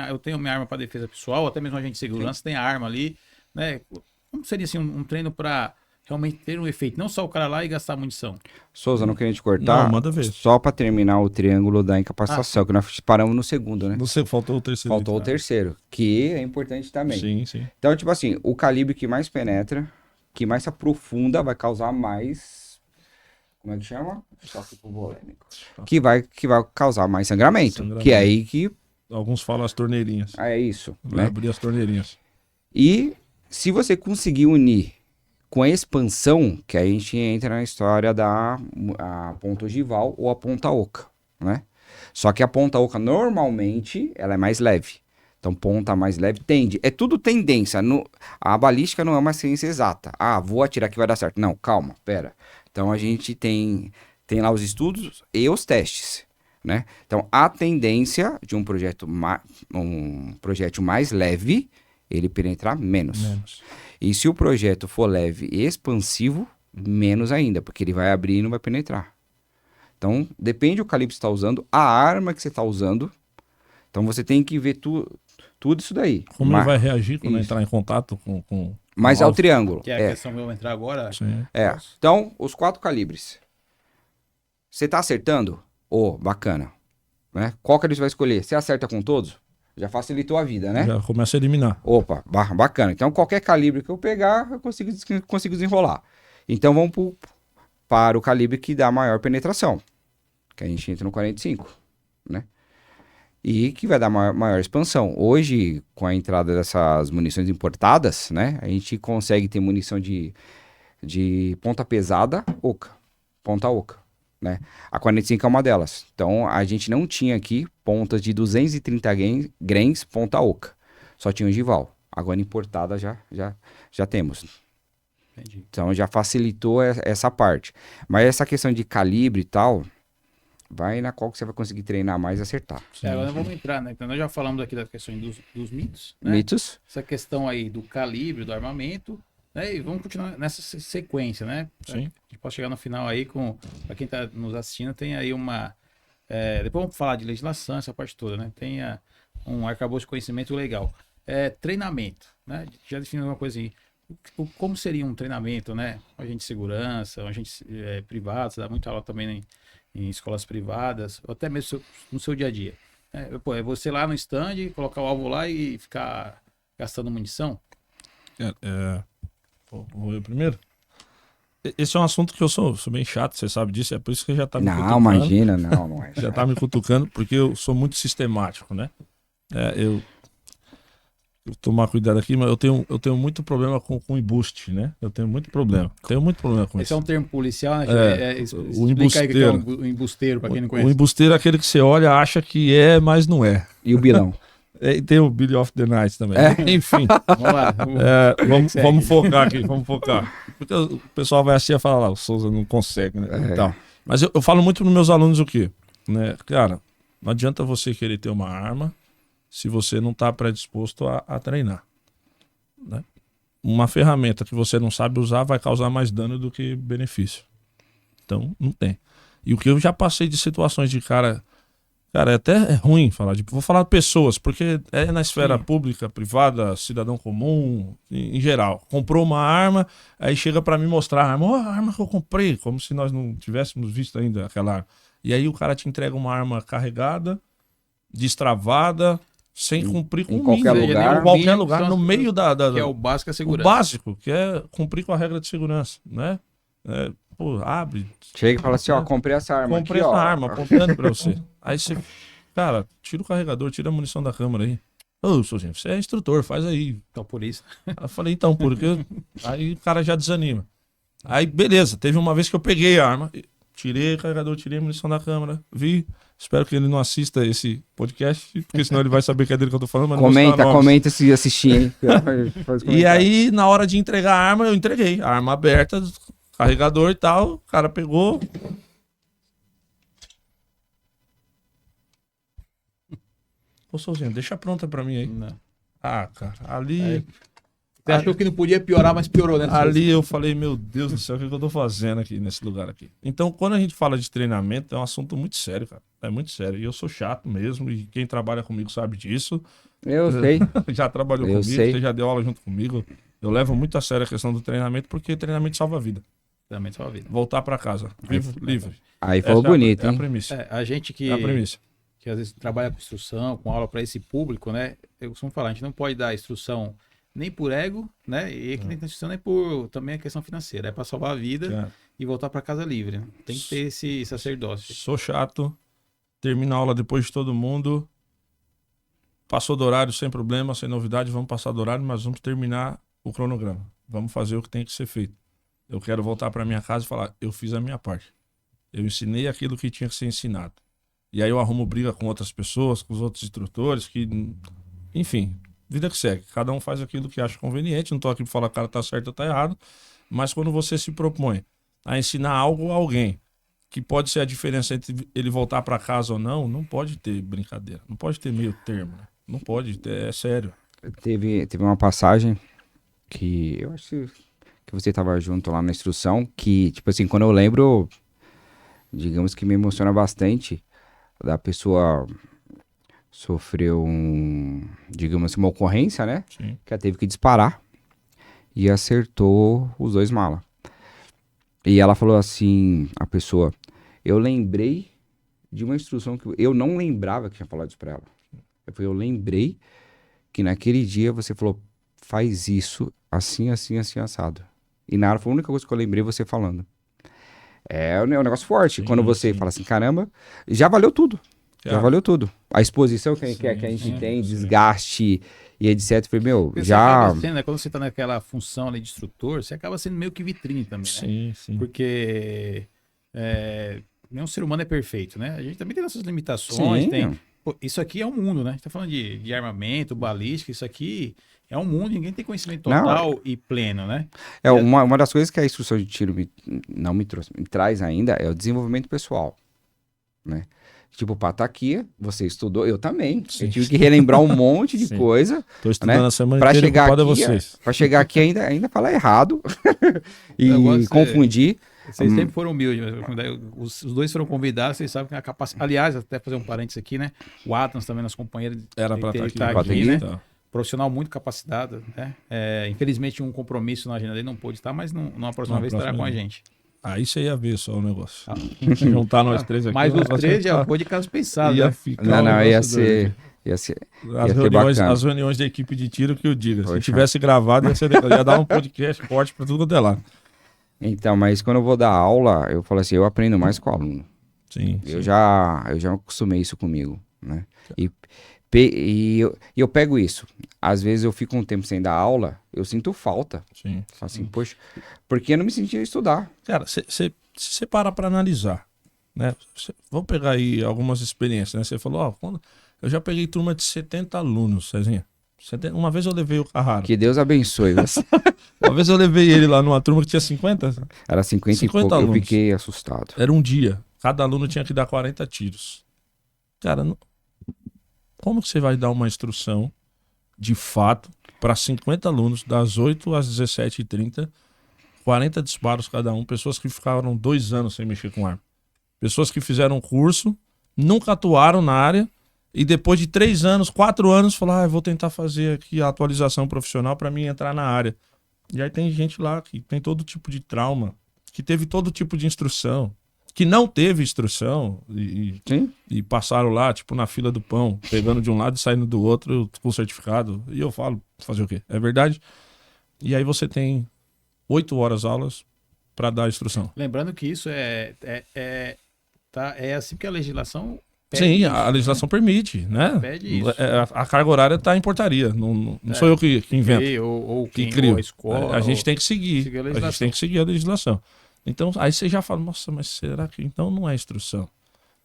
eu tenho minha arma para defesa pessoal, até mesmo a gente de segurança tem a arma ali, né? Como seria assim, um treino para realmente ter um efeito? Não só o cara lá e gastar munição. Souza, não queria te cortar. Não, manda ver. Só para terminar o triângulo da incapacitação, que nós paramos no segundo, né? Você faltou o terceiro. Faltou o terceiro, que é importante também. Sim, sim. Então, tipo assim, o calibre que mais penetra, que mais se aprofunda, vai causar mais... Como é que chama? Choque hipovolêmico. Que vai causar mais sangramento. Que é aí que... Alguns falam as torneirinhas. É isso, Vai né? abrir as torneirinhas. E se você conseguir unir com a expansão, que aí a gente entra na história da a ponta ogival ou a ponta oca, né? Só que a ponta oca, normalmente, ela é mais leve. Então, ponta mais leve tende. É tudo tendência. A balística não é uma ciência exata. Vou atirar que vai dar certo. Não, calma, pera. Então, a gente tem lá os estudos e os testes, né? Então, a tendência de um projétil mais leve, ele penetrar menos. E se o projeto for leve e expansivo, menos ainda, porque ele vai abrir e não vai penetrar. Então, depende do calibre que você está usando, a arma que você está usando. Então, você tem que ver tudo isso daí. Como ele vai reagir quando isso. entrar em contato com Mas é o triângulo. Que é a questão que eu vou entrar agora. Sim. Então, os 4 calibres. Você está acertando? Bacana. Né? Qual calibre você vai escolher? Você acerta com todos? Já facilitou a vida, né? Já começa a eliminar. Opa, bacana. Então, qualquer calibre que eu pegar, eu consigo desenrolar. Então, vamos para o calibre que dá maior penetração. Que a gente entra no 45, né? E que vai dar maior expansão. Hoje, com a entrada dessas munições importadas, né? A gente consegue ter munição de ponta pesada, ponta oca, né? A 45 é uma delas. Então, a gente não tinha aqui pontas de 230 grains ponta oca. Só tinha ogival. Agora importada já temos. Entendi. Então, já facilitou essa parte. Mas essa questão de calibre e tal, vai na qual que você vai conseguir treinar mais e acertar. Agora vamos entrar, né? Então, nós já falamos aqui da questão dos mitos, né? Mitos? Essa questão aí do calibre, do armamento, né? E vamos continuar nessa sequência, né? Sim. A gente pode chegar no final aí para quem está nos assistindo, tem aí uma... depois vamos falar de legislação, essa parte toda, né? Tem um arcabouço de conhecimento legal. Treinamento, né? Já definiu uma coisa aí. Como seria um treinamento, né? Um agente de segurança, um agente privado, você dá muita aula também em escolas privadas, ou até mesmo no seu dia a dia. É você lá no stand, colocar o alvo lá e ficar gastando munição? Vou eu primeiro? Esse é um assunto que eu sou bem chato, você sabe disso, é por isso que já tá me cutucando. Não, imagina, não é. Já tá me cutucando, porque eu sou muito sistemático, né? Eu tomar cuidado aqui, mas eu tenho muito problema com embuste, né? Eu tenho muito problema. Tenho muito problema com isso. Esse é um termo policial, né? O embusteiro. Aí que é o embusteiro, para quem não conhece. O embusteiro é aquele que você olha, acha que é, mas não é. E o bilão? Tem o Billy of the Night também. Enfim. Vamos lá. Vamos focar aqui, vamos focar. Porque o pessoal vai assistir e falar, o Souza não consegue, né? Então, mas eu falo muito para meus alunos o quê? Né? Cara, não adianta você querer ter uma arma se você não está predisposto a treinar. Né? Uma ferramenta que você não sabe usar vai causar mais dano do que benefício. Então, não tem. E o que eu já passei de situações de cara, até é ruim falar, vou falar de pessoas, porque é na esfera pública, privada, cidadão comum, em geral. Comprou uma arma, aí chega para me mostrar a arma que eu comprei, como se nós não tivéssemos visto ainda aquela arma. E aí o cara te entrega uma arma carregada, destravada, sem cumprir com em qualquer lugar. em qualquer lugar, no meio da que é o básico, a segurança. O básico, que é cumprir com a regra de segurança, né? Abre. Chega e fala assim, comprei essa arma comprei aqui, essa arma, apontando pra você. Aí você, cara, tira o carregador, tira a munição da câmera aí. Ô, Souzinho, você é instrutor, faz aí. Então, por isso. Eu falei, então, porque... Aí o cara já desanima. Aí, beleza, teve uma vez que eu peguei a arma, tirei o carregador, tirei a munição da câmera, vi... Espero que ele não assista esse podcast, porque senão ele vai saber que é dele que eu tô falando. Mas comenta se assistir, hein? E aí, na hora de entregar a arma, eu entreguei. A arma aberta, carregador e tal. O cara pegou. Ô, Souzinho, deixa pronta pra mim aí. Não. Ah, cara, ali... Aí, você achou que não podia piorar, mas piorou, né? Ali eu falei, meu Deus do céu, o que eu tô fazendo aqui nesse lugar aqui? Então, quando a gente fala de treinamento, é um assunto muito sério, cara. É muito sério. E eu sou chato mesmo, e quem trabalha comigo sabe disso. Eu sei. Já trabalhou Eu comigo, sei. você já deu aula junto comigo. Eu levo muito a sério a questão do treinamento, porque treinamento salva a vida. Também sua vida. Voltar pra casa, vivo, livre. Aí falou Essa bonito, é a hein? premissa. A gente É a premissa. que às vezes trabalha com instrução, com aula para esse público, né? Eu costumo falar, a gente não pode dar instrução nem por ego, né? E que nem instrução nem por também a questão financeira. É para salvar a vida Cara, e voltar para casa livre. Né? Tem que ter esse sacerdócio. sou chato, termino a aula depois de todo mundo. Passou do horário sem problema, sem novidade, vamos passar do horário, mas vamos terminar o cronograma. Vamos fazer o que tem que ser feito. Eu quero voltar para minha casa e falar, eu fiz a minha parte. Eu ensinei aquilo que tinha que ser ensinado. E aí eu arrumo briga com outras pessoas, com os outros instrutores, que, enfim, vida que segue. Cada um faz aquilo que acha conveniente. Não tô aqui para falar que o cara tá certo ou tá errado, mas quando você se propõe a ensinar algo a alguém, que pode ser a diferença entre ele voltar para casa ou não, não pode ter brincadeira, não pode ter meio termo, né? Não pode, é sério. Teve uma passagem que eu acho que você tava junto lá na instrução, que, tipo assim, quando eu lembro, digamos que me emociona bastante, da pessoa sofreu digamos assim, uma ocorrência, né? Sim. Que ela teve que disparar e acertou os dois malas. E ela falou assim, a pessoa, eu lembrei de uma instrução que eu não lembrava que tinha falado isso pra ela. Eu lembrei que naquele dia você falou, faz isso assim, assim, assim, assado. E na hora foi a única coisa que eu lembrei você falando. É um negócio forte. Sim, Quando você sim. fala assim, caramba, já valeu tudo. Já Cara, valeu tudo. A exposição que a Sim, gente sim, tem, sim. desgaste e etc. Foi, meu, Porque você já... acaba sendo, né, quando você está naquela função ali de instrutor, você acaba sendo meio que vitrine também, né? Sim, sim. Porque nenhum ser humano é perfeito, né? A gente também tem nossas limitações, tem... Pô, isso aqui é um mundo, né? A gente tá falando de armamento, balística, isso aqui é um mundo, ninguém tem conhecimento total e pleno, né? Uma das coisas que a instrução de tiro não me trouxe, me traz ainda é o desenvolvimento pessoal, né? Tipo, pra estar aqui, você estudou, eu também. Sim. Eu tive que relembrar um monte de Sim. coisa. Tô estudando né? a semana Pra inteira, chegar culpado é aqui, vocês. pra chegar aqui ainda falar errado e Eu gosto de- confundir. Vocês sempre foram humildes, mas os dois foram convidados, vocês sabem que a capacidade... Aliás, até fazer um parênteses aqui, né? O Adams também, nosso companheiro, Era pra ele estar tá aqui. aqui, né? Tá. Profissional muito capacitado, né? Infelizmente, um compromisso na agenda dele não pôde estar, mas numa próxima Na vez estará próxima com a vez. gente. Aí você ia ver só o negócio. Ah. Juntar nós três aqui. Mas o os negócio três já tá- foi de caso pensado, ia né? ficar Não, um não, ia negócio doido. ser As ser bacana. reuniões da equipe de tiro que eu diga. Se Poxa. tivesse gravado, ia dar um podcast forte pra tudo quanto é lá. Então, mas quando eu vou dar aula, eu falo assim, eu aprendo mais com o aluno. Sim. Eu já acostumei isso comigo, né? E eu pego isso. Às vezes eu fico um tempo sem dar aula, eu sinto falta. Sim. Falo assim, poxa, porque eu não me sentia estudar. Cara, se você parar pra analisar, né? Vamos pegar aí algumas experiências, né? Você falou, ó, eu já peguei turma de 70 alunos, Cezinha. Uma vez eu levei o Carraro. Que Deus abençoe você. Uma vez eu levei ele lá numa turma que tinha 50. Era 50 e 50 pouco, eu alunos. fiquei assustado. Era um dia. Cada aluno tinha que dar 40 tiros. Cara, como que você vai dar uma instrução de fato para 50 alunos, das 8 às 17h30, 40 disparos cada um, pessoas que ficaram 2 anos sem mexer com arma. Pessoas que fizeram um curso, nunca atuaram na área, e depois de 3 anos, 4 anos, falaram, eu vou tentar fazer aqui a atualização profissional para mim entrar na área. E aí tem gente lá que tem todo tipo de trauma, que teve todo tipo de instrução, que não teve instrução Sim? e passaram lá, tipo, na fila do pão, pegando de um lado e saindo do outro com certificado. E eu falo, fazer o quê? É verdade? E aí você tem 8 horas aulas para dar a instrução. Lembrando que isso é assim que a legislação pede Sim, isso, a legislação permite, né? Pede isso. A carga horária está em portaria, não sou eu que invento. Ou Que quem crio. ou a escola. A gente tem que seguir. seguir a A gente legislação. tem que seguir a legislação. Então, aí você já fala, nossa, mas será que então não é instrução?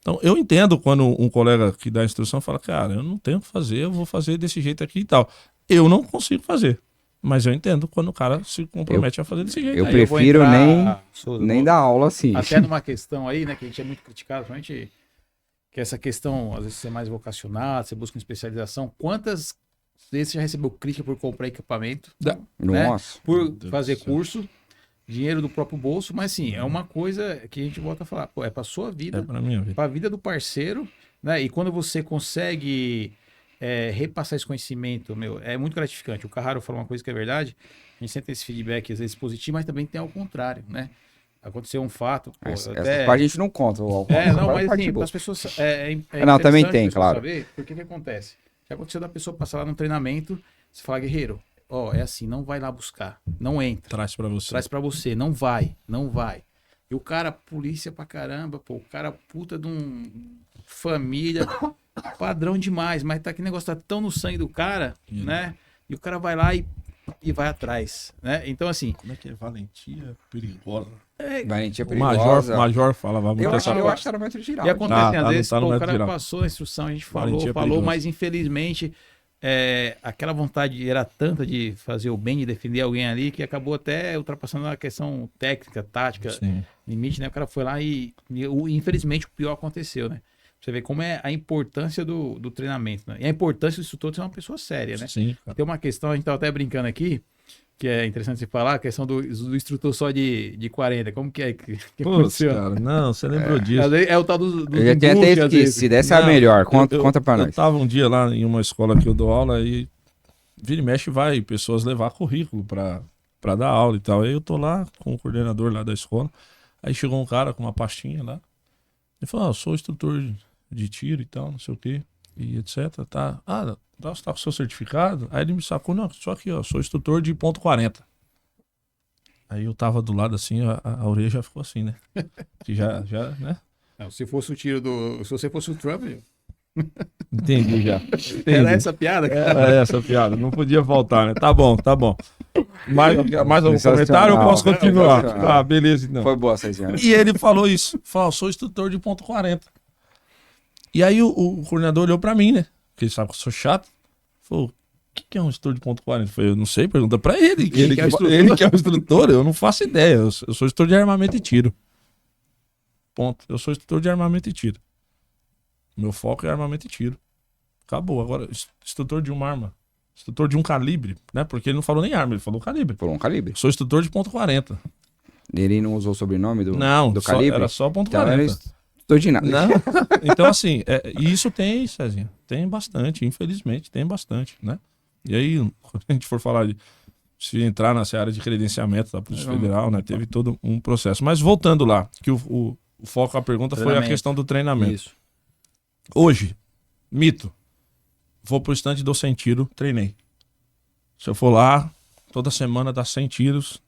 Então, eu entendo quando um colega que dá instrução fala, cara, eu não tenho o que fazer, eu vou fazer desse jeito aqui e tal. Eu não consigo fazer. Mas eu entendo quando o cara se compromete a fazer desse jeito. eu Aí vou prefiro entrar, Souza, nem vou- dar aula assim. Até numa questão aí, né, que a gente é muito criticado, principalmente que essa questão, às vezes você é mais vocacionado, você busca uma especialização, quantas vezes você já recebeu crítica por comprar equipamento, né? Nossa. Por Deus fazer do céu. curso, dinheiro do próprio bolso, mas sim, é uma coisa que a gente volta a falar, pô, é pra sua É vida, pra minha vida. para a vida do parceiro, né? E quando você consegue repassar esse conhecimento, meu, é muito gratificante. O Carraro falou uma coisa que é verdade, a gente sempre tem esse feedback, às vezes positivo, mas também tem ao contrário, né? Aconteceu um fato, pô, Essa até... parte a gente não conta. não, mas assim, para as pessoas Não, também interessante tem, a pessoa claro. saber, porque que acontece? Já aconteceu da pessoa passar lá no treinamento, você fala, guerreiro, ó, é assim, não vai lá buscar, não entra, Traz pra você. traz pra você, não vai, não vai. E o cara, polícia pra caramba, pô, o cara puta de um família, padrão demais, mas tá que negócio tá tão no sangue do cara, né? E o cara vai lá e vai atrás, né? Então assim, Como é que é? Valentia perigosa. Valentia O perigosa. Major falava muito Eu essa acho parte. que tá no metro geral. e acontece, às vezes, tá no pô, o método cara geral. passou a instrução, a gente Valentia é falou, perigosa. mas infelizmente aquela vontade era tanta de fazer o bem, de defender alguém ali, que acabou até ultrapassando a questão técnica, tática, Sim. limite, né? O cara foi lá e infelizmente o pior aconteceu, né? Você vê como é a importância do treinamento, né? E a importância do instrutor ser uma pessoa séria, né? Sim, cara. Tem uma questão, a gente tava até brincando aqui, que é interessante você falar, a questão do instrutor só de 40. Como que é que Putz, aconteceu? cara, não, você lembrou disso. É o tal dos Eu já tinha até embuste, às vezes. esquecido. Essa é a Não, melhor. Conta, eu- conta pra Eu nós. tava um dia lá em uma escola que eu dou aula e vira e mexe vai pessoas levar currículo pra dar aula e tal. Aí eu tô lá com o coordenador lá da escola. Aí chegou um cara com uma pastinha lá. Ele falou, eu sou instrutor de tiro e tal, não sei o quê. E etc. Tá. Você tá com o seu certificado? Aí ele me sacou, não, só aqui, ó, sou instrutor de ponto 40. Aí eu tava do lado assim, a orelha já ficou assim, né? Que já, né? Não, se fosse o tiro do. Se você fosse o Trump, Entendi já. era essa a piada, cara. Era essa a piada, não podia faltar, né? Tá bom, tá bom. Mais algum Sensacional. comentário ou eu posso continuar? Sensacional. Ah, beleza então. Foi boa, Cezinha. E ele falou isso. Falou, sou instrutor de ponto 40. E aí o coordenador olhou pra mim, né? Porque ele sabe que eu sou chato. Falou, o que é um instrutor de ponto 40? Eu falei, eu não sei, pergunta pra ele. Ele que é o instrutor. Ele que é o instrutor, eu não faço ideia. Eu sou instrutor de armamento e tiro. Ponto. Eu sou instrutor de armamento e tiro. Meu foco é armamento e tiro. Acabou. Agora, instrutor de uma arma. Instrutor de um calibre, né? Porque ele não falou nem arma, ele falou calibre. Por um calibre. Eu sou instrutor de ponto 40. Ele não usou o sobrenome do Não, só- calibre? era só ponto Então, 40. era instrutor de nada. Não. Então, assim, e isso tem, Cezinha, tem bastante, infelizmente, tem bastante, né? E aí, quando a gente for falar de se entrar nessa área de credenciamento da Polícia Federal, né? Teve todo um processo. Mas voltando lá, que o foco da pergunta foi a Treinamento. questão do treinamento. Isso. Hoje, mito. Vou pro stand, dou 100 tiros, treinei. Se eu for lá, toda semana dá 100 tiros,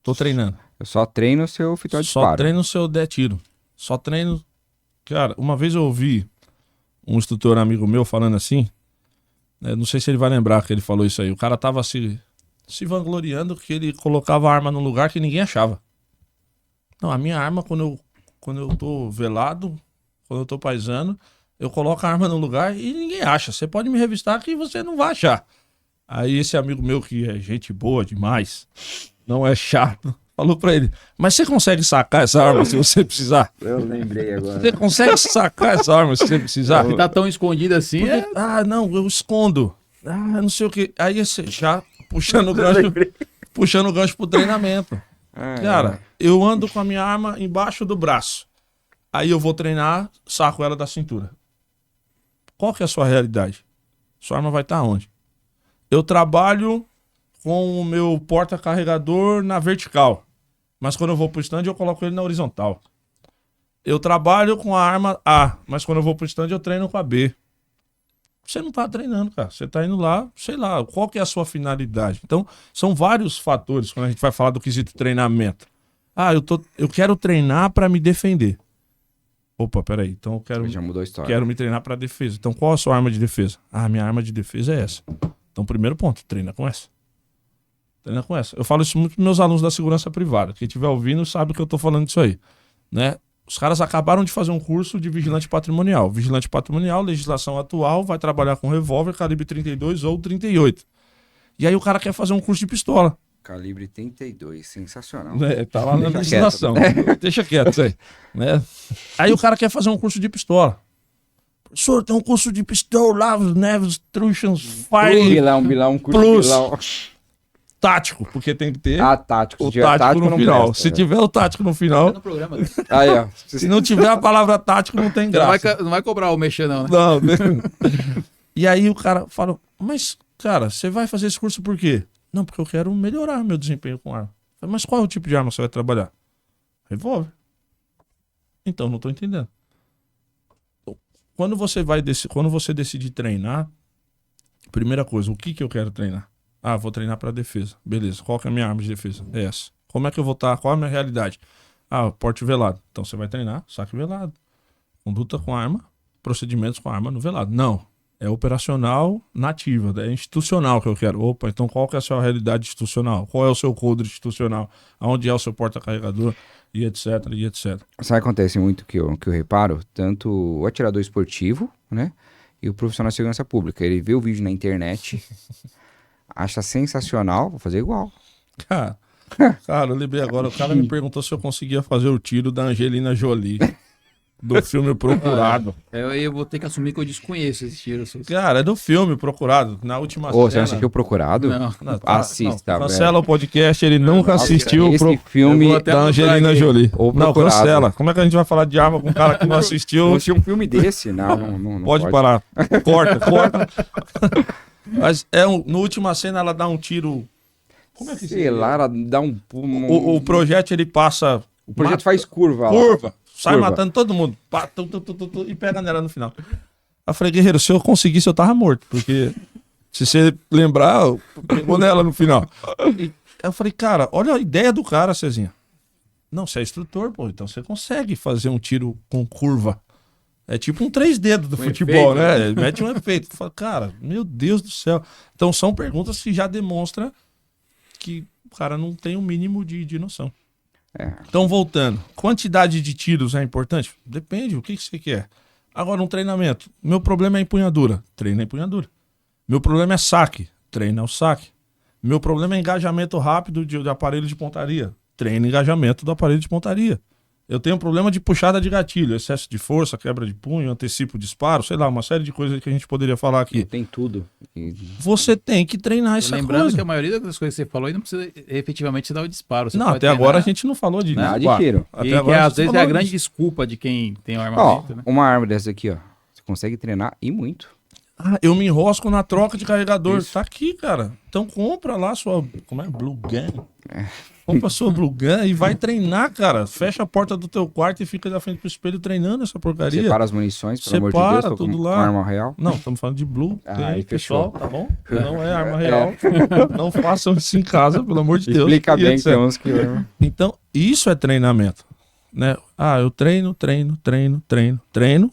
tô treinando. Eu só treino o seu fito de Só disparo. treino se eu der tiro. Só treino. Cara, uma vez eu ouvi um instrutor amigo meu falando assim. Não sei se ele vai lembrar que ele falou isso aí. O cara tava se vangloriando que ele colocava a arma num lugar que ninguém achava. Não, a minha arma, quando eu tô velado, quando eu tô paisando, eu coloco a arma num lugar e ninguém acha. Você pode me revistar que você não vai achar. Aí esse amigo meu, que é gente boa demais, não é chato, falou pra ele, mas você consegue sacar essa arma se você precisar? Eu lembrei agora. Você consegue sacar essa arma se você precisar? Se tá tão escondido assim, Porque, não, eu escondo. Não sei o que. Aí você já puxando o gancho pro treinamento. Cara, eu ando com a minha arma embaixo do braço. Aí eu vou treinar, saco ela da cintura. Qual que é a sua realidade? Sua arma vai estar onde? Eu trabalho com o meu porta-carregador na vertical. Mas quando eu vou pro stand, eu coloco ele na horizontal. Eu trabalho com a arma A, mas quando eu vou pro stand, eu treino com a B. Você não tá treinando, cara. Você tá indo lá, sei lá, qual que é a sua finalidade? Então, são vários fatores quando a gente vai falar do quesito treinamento. Eu quero treinar para me defender. Opa, peraí. Então eu Já mudou a história. quero me treinar para defesa. Então, qual a sua arma de defesa? Minha arma de defesa é essa. Então, primeiro ponto, treina com essa. Treina com essa. Eu falo isso muito para meus alunos da segurança privada. Quem estiver ouvindo sabe que eu tô falando disso aí, né? Os caras acabaram de fazer um curso de vigilante patrimonial. Vigilante patrimonial, legislação atual, vai trabalhar com revólver calibre 32 ou 38. E aí o cara quer fazer um curso de pistola. Calibre 32, sensacional. Tá lá na Deixa legislação. Deixa quieto isso aí. Né? Aí o cara quer fazer um curso de pistola. Professor, tem um curso de pistol, lavos, neves, truchas, fire, Bilão, curso Plus. bilão. tático, porque tem que ter Tático. o Se tiver tático no não final. presta, Se né? tiver o tático no final, No programa. Aí, ó. se não tiver a palavra tático, não tem Você não vai, graça. não vai cobrar o mexer, não, né? Não, né? E aí o cara fala, mas, cara, você vai fazer esse curso por quê? Não, porque eu quero melhorar meu desempenho com arma. Eu falei, mas qual é o tipo de arma você vai trabalhar? Revólver. Então, não tô entendendo. Quando você decide treinar, primeira coisa, o que eu quero treinar? Ah, vou treinar para defesa. Beleza, qual que é a minha arma de defesa? É essa. Como é que eu vou estar? Qual é a minha realidade? Ah, porte velado. Então você vai treinar saque velado. Conduta com arma, procedimentos com arma no velado. Não, é operacional nativa, é institucional que eu quero. Opa, então qual que é a sua realidade institucional? Qual é o seu coldre institucional? Aonde é o seu porta-carregador? E etc, e etc. Sabe o que acontece muito que eu reparo? Tanto o atirador esportivo, né? E o profissional de segurança pública. Ele vê o vídeo na internet, acha sensacional, vou fazer igual. Cara, eu lembrei agora, o cara me perguntou se eu conseguia fazer o tiro da Angelina Jolie, do filme Procurado. Eu vou ter que assumir que eu desconheço esse tiro. Cara, é do filme Procurado, na última Ô, você cena. não assistiu o Procurado? Não. Não, Assista, não, velho. cancela o podcast, ele nunca assistiu Esse filme Eu vou até da Angelina aqui. Jolie. O Não, Procurado. cancela. Como é que a gente vai falar de arma com um cara que não Eu assistiu? assisti um filme desse? Não Pode parar. Corta. Mas no última cena ela dá um tiro. Como é que Sei lá, ela dá um... O projétil ele passa. O projeto faz curva lá. Curva. Sai Curva. matando todo mundo. Pá, e pega nela no final. Eu falei, guerreiro, se eu conseguisse, eu tava morto. Porque se você lembrar, eu pegou nela no final. E eu falei, cara, olha a ideia do cara, Cezinha. Não, você é instrutor, pô, então você consegue fazer um tiro com curva. É tipo um 3 dedos do futebol, efeito, né? Ele mete um efeito. Fala, cara, meu Deus do céu. Então são perguntas que já demonstram que o cara não tem o mínimo de noção. Então, voltando, quantidade de tiros é importante? Depende, o que você quer. Agora, um treinamento. Meu problema é empunhadura. Treina a empunhadura. Meu problema é saque. Treina o saque. Meu problema é engajamento rápido de aparelho de pontaria. Treina engajamento do aparelho de pontaria. Eu tenho um problema de puxada de gatilho, excesso de força, quebra de punho, antecipo disparo, sei lá, uma série de coisas que a gente poderia falar aqui. Tem tudo. Você tem que treinar essa Lembrando coisa. que a maioria das coisas que você falou aí não precisa efetivamente dar o disparo. Você Não, pode até agora a treinar. gente não falou de Nada de disparo. tiro. Até E que agora a às gente vezes é falou a grande disso. desculpa de quem tem o Ó, armamento, né? uma arma dessa aqui, ó. Você consegue treinar e muito. Ah, eu me enrosco na troca de carregador. Isso. Tá aqui, cara. Então compra lá sua. Como é? Blue Gun. Compra sua Blue Gun e vai treinar, cara. Fecha a porta do teu quarto e fica da frente pro espelho treinando essa porcaria. Separa as munições, pelo amor de Separa Deus. tudo com lá. uma arma real. Não, estamos falando de Blue Gun, Aí, pessoal, fechou. tá bom? Não é arma real. Não façam isso em casa, pelo amor de Deus. Explica E bem etc. que tem uns que... Então, isso é treinamento, né? Ah, eu treino.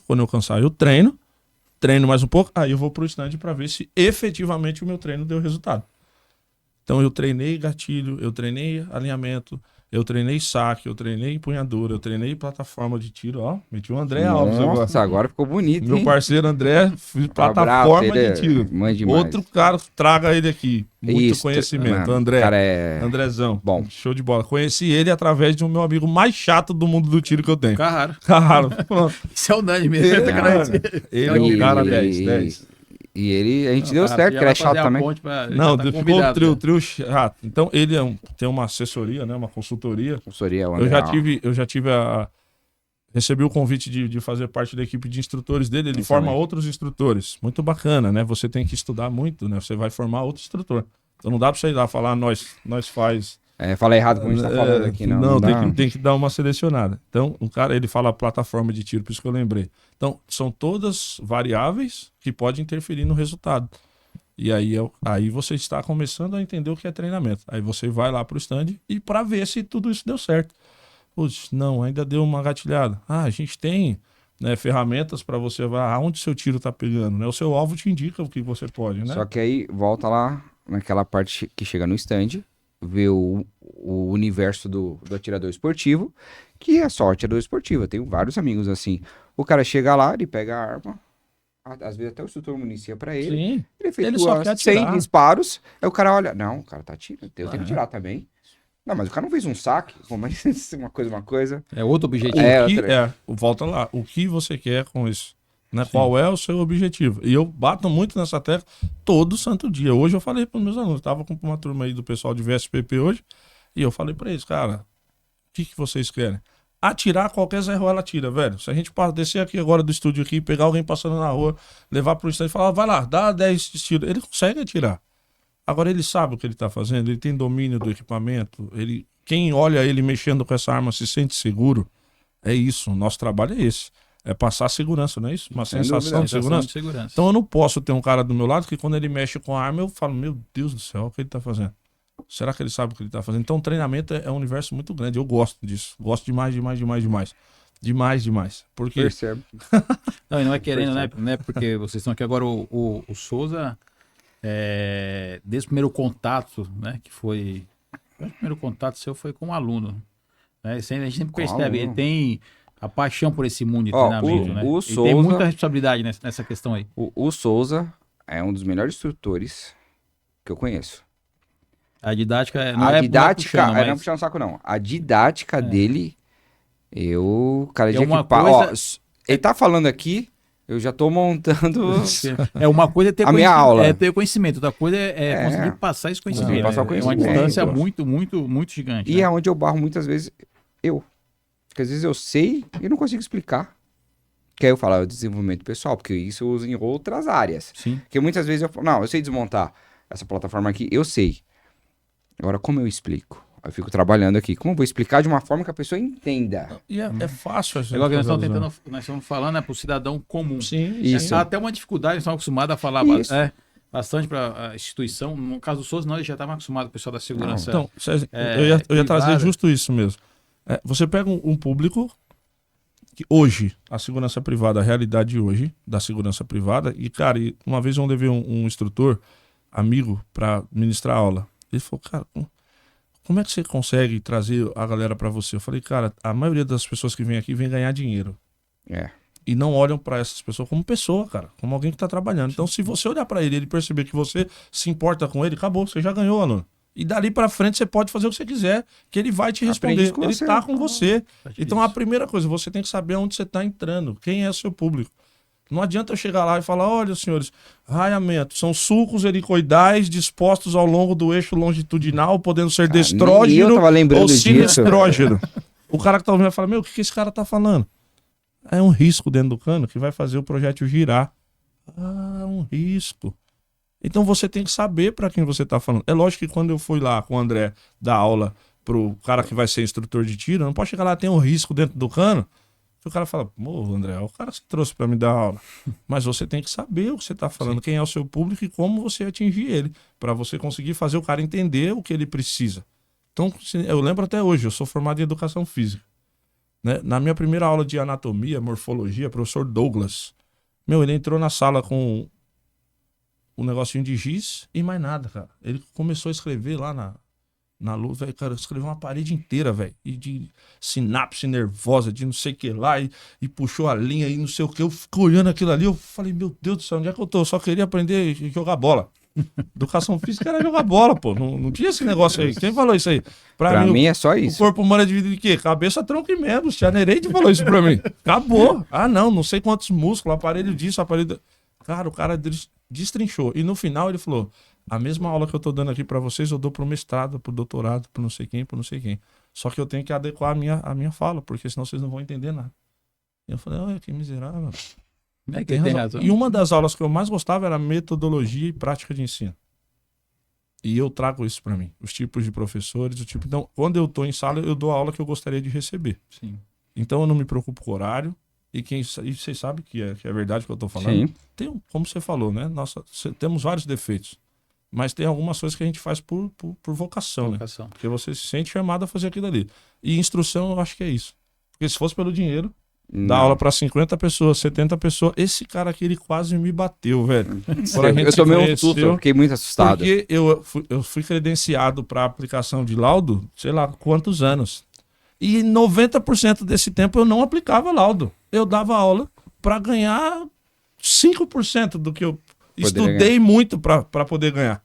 Quando eu cansar, eu treino mais um pouco, aí eu vou pro stand para ver se efetivamente o meu treino deu resultado. Então, eu treinei gatilho, eu treinei alinhamento, eu treinei saque, eu treinei empunhadura, eu treinei plataforma de tiro, ó. Meti o André Alves agora. Nossa, agora ficou bonito, Meu hein? parceiro André, fiz plataforma Abraço, de tiro. mãe demais. Outro cara, traga ele aqui. Muito Isso, conhecimento, mano, André. cara é... Andrezão. Bom. Show de bola. Conheci ele através de um meu amigo mais chato do mundo do tiro que eu tenho. Carraro. Cara, pronto. Isso é o Nani mesmo. Ele, ele é um cara 10. E ele, a gente deu Cara, certo, já que ele é vai fazer chato a também. ponte pra- já Não, tá ficou convidado, o né? trio chato. Então, ele tem uma assessoria, né? Uma consultoria. Consultoria, o Eu já André, tive recebi o convite de fazer parte da equipe de instrutores dele. Ele Isso forma também. outros instrutores. Muito bacana, né? Você tem que estudar muito, né? Você vai formar outro instrutor. Então não dá pra você ir lá falar, nós faz. Fala errado como a gente tá falando aqui, não. Não, dá. tem que dar uma selecionada. Então, o cara, ele fala plataforma de tiro, por isso que eu lembrei. Então, são todas variáveis que podem interferir no resultado. E aí você está começando a entender o que é treinamento. Aí você vai lá pro stand e para ver se tudo isso deu certo. Putz, não, ainda deu uma gatilhada. Ah, a gente tem, né, ferramentas para você ver aonde seu tiro tá pegando, né? O seu alvo te indica o que você pode, né? Só que aí volta lá naquela parte que chega no stand, vê o universo do atirador esportivo, que é só atirador esportivo. Eu tenho vários amigos assim. O cara chega lá, ele pega a arma, às vezes até o instrutor municia pra ele. Sim. Ele Ele só efetua quer 100 atirar. disparos, aí o cara olha, não, o cara tá atirando, eu tenho que É. atirar também. Não, mas o cara não fez um saque, pô, mas uma coisa. É outro objetivo. O É, que outra- volta lá. O que você quer com isso? Né? Qual é o seu objetivo? E eu bato muito nessa tecla todo santo dia. Hoje eu falei para os meus alunos, estava com uma turma aí do pessoal de VSPP hoje, e eu falei para eles, cara, o que vocês querem? Atirar, qualquer Zé Ruela atira, velho. Se a gente descer aqui agora do estúdio aqui, pegar alguém passando na rua, levar para o estande e falar, vai lá, dá 10 tiros, ele consegue atirar. Agora ele sabe o que ele está fazendo, ele tem domínio do equipamento, quem olha ele mexendo com essa arma se sente seguro. É isso, o nosso trabalho é esse. É passar segurança, não é isso? Uma sensação de segurança. Então eu não posso ter um cara do meu lado que quando ele mexe com a arma eu falo, meu Deus do céu, o que ele tá fazendo? Será que ele sabe o que ele tá fazendo? Então o treinamento é um universo muito grande, eu gosto disso. Gosto demais. Porque... Percebe. Não, e não é querendo, né? Porque vocês estão aqui agora, o Souza, desde o primeiro contato, né? Que foi... O primeiro contato seu foi com um aluno. Né? Isso aí a gente sempre percebe, ele tem... A paixão por esse mundo de treinamento, né? O Souza, tem muita responsabilidade nessa questão aí. O Souza é um dos melhores instrutores que eu conheço. A didática não é puxando o saco, não. A didática dele, cara, de equipar... Coisa... Ó, ele tá falando aqui, eu já tô montando... Uma coisa é ter minha aula. É ter conhecimento, outra coisa é conseguir passar esse conhecimento. É uma distância muito, muito, muito gigante. E é onde eu barro muitas vezes Porque às vezes eu sei e não consigo explicar. Que aí eu falo, desenvolvimento pessoal, porque isso eu uso em outras áreas. Sim. Porque muitas vezes eu falo, não, eu sei desmontar essa plataforma aqui, eu sei. Agora, como eu explico? Eu fico trabalhando aqui. Como eu vou explicar de uma forma que a pessoa entenda? E é fácil a gente. Agora que nós estamos falando para o cidadão comum. Sim, isso. Até uma dificuldade, nós estamos acostumados a falar bastante para a instituição. No caso do Souza, nós já estávamos acostumados, o pessoal da segurança. Então, eu ia trazer justo isso mesmo. Você pega um público que hoje, a segurança privada, a realidade hoje da segurança privada, e cara, uma vez eu levei um instrutor, amigo, para ministrar aula. Ele falou, cara, como é que você consegue trazer a galera para você? Eu falei, cara, a maioria das pessoas que vem aqui vem ganhar dinheiro. E não olham para essas pessoas como pessoa, cara, como alguém que tá trabalhando. Então, se você olhar para ele e ele perceber que você se importa com ele, acabou, você já ganhou, aluno. E dali pra frente você pode fazer o que você quiser, que ele vai te responder. Ele tá com você. Então a primeira coisa, você tem que saber onde você tá entrando, quem é o seu público. Não adianta eu chegar lá e falar, olha, senhores, raiamento, são sulcos helicoidais dispostos ao longo do eixo longitudinal, podendo ser destrógeno ou sinestrógeno. O cara que tá ouvindo vai falar, meu, o que esse cara tá falando? É um risco dentro do cano que vai fazer o projétil girar. Um risco. Então você tem que saber para quem você está falando. É lógico que quando eu fui lá com o André dar aula pro cara que vai ser instrutor de tiro, não pode chegar lá, tem um risco dentro do cano. O cara fala, pô, André, o cara se trouxe para me dar aula. Mas você tem que saber o que você está falando, quem é o seu público e como você atingir ele, para você conseguir fazer o cara entender o que ele precisa. Então, eu lembro até hoje, eu sou formado em educação física. Né? Na minha primeira aula de anatomia, morfologia, professor Douglas, ele entrou na sala com um negocinho de giz e mais nada, cara. Ele começou a escrever lá na luz, velho, cara, escreveu uma parede inteira, velho, e de sinapse nervosa, de não sei o que lá, e puxou a linha e não sei o que. Eu fico olhando aquilo ali, eu falei, meu Deus do céu, onde é que eu tô? Eu só queria aprender a jogar bola. Educação física era jogar bola, pô. Não tinha esse negócio aí. Quem falou isso aí? Pra mim é só isso. O corpo humano é dividido de quê? Cabeça, tronco e membros. Tia Nereide falou isso pra mim. Acabou. Não sei quantos músculos, aparelho disso, aparelho... Cara, o cara destrinchou. E no final ele falou, a mesma aula que eu tô dando aqui pra vocês, eu dou pro mestrado, pro doutorado, pro não sei quem, pro não sei quem. Só que eu tenho que adequar a minha fala, porque senão vocês não vão entender nada. E eu falei, olha, que miserável. Tem razão. E uma das aulas que eu mais gostava era metodologia e prática de ensino. E eu trago isso para mim. Os tipos de professores, Então, quando eu tô em sala, eu dou a aula que eu gostaria de receber. Sim. Então, eu não me preocupo com o horário. E vocês sabem que é verdade que eu tô falando. Sim. Tem, como você falou, né? Temos vários defeitos. Mas tem algumas coisas que a gente faz por vocação, né? Porque você se sente chamado a fazer aquilo ali. E instrução, eu acho que é isso. Porque se fosse pelo dinheiro... Dar aula pra 50 pessoas, 70 pessoas. Esse cara aqui, ele quase me bateu, velho. Eu tomei um susto, eu fiquei muito assustado. Porque eu fui credenciado pra aplicação de laudo, sei lá quantos anos. E 90% desse tempo eu não aplicava laudo. Eu dava aula pra ganhar 5% do que eu estudei muito pra poder ganhar.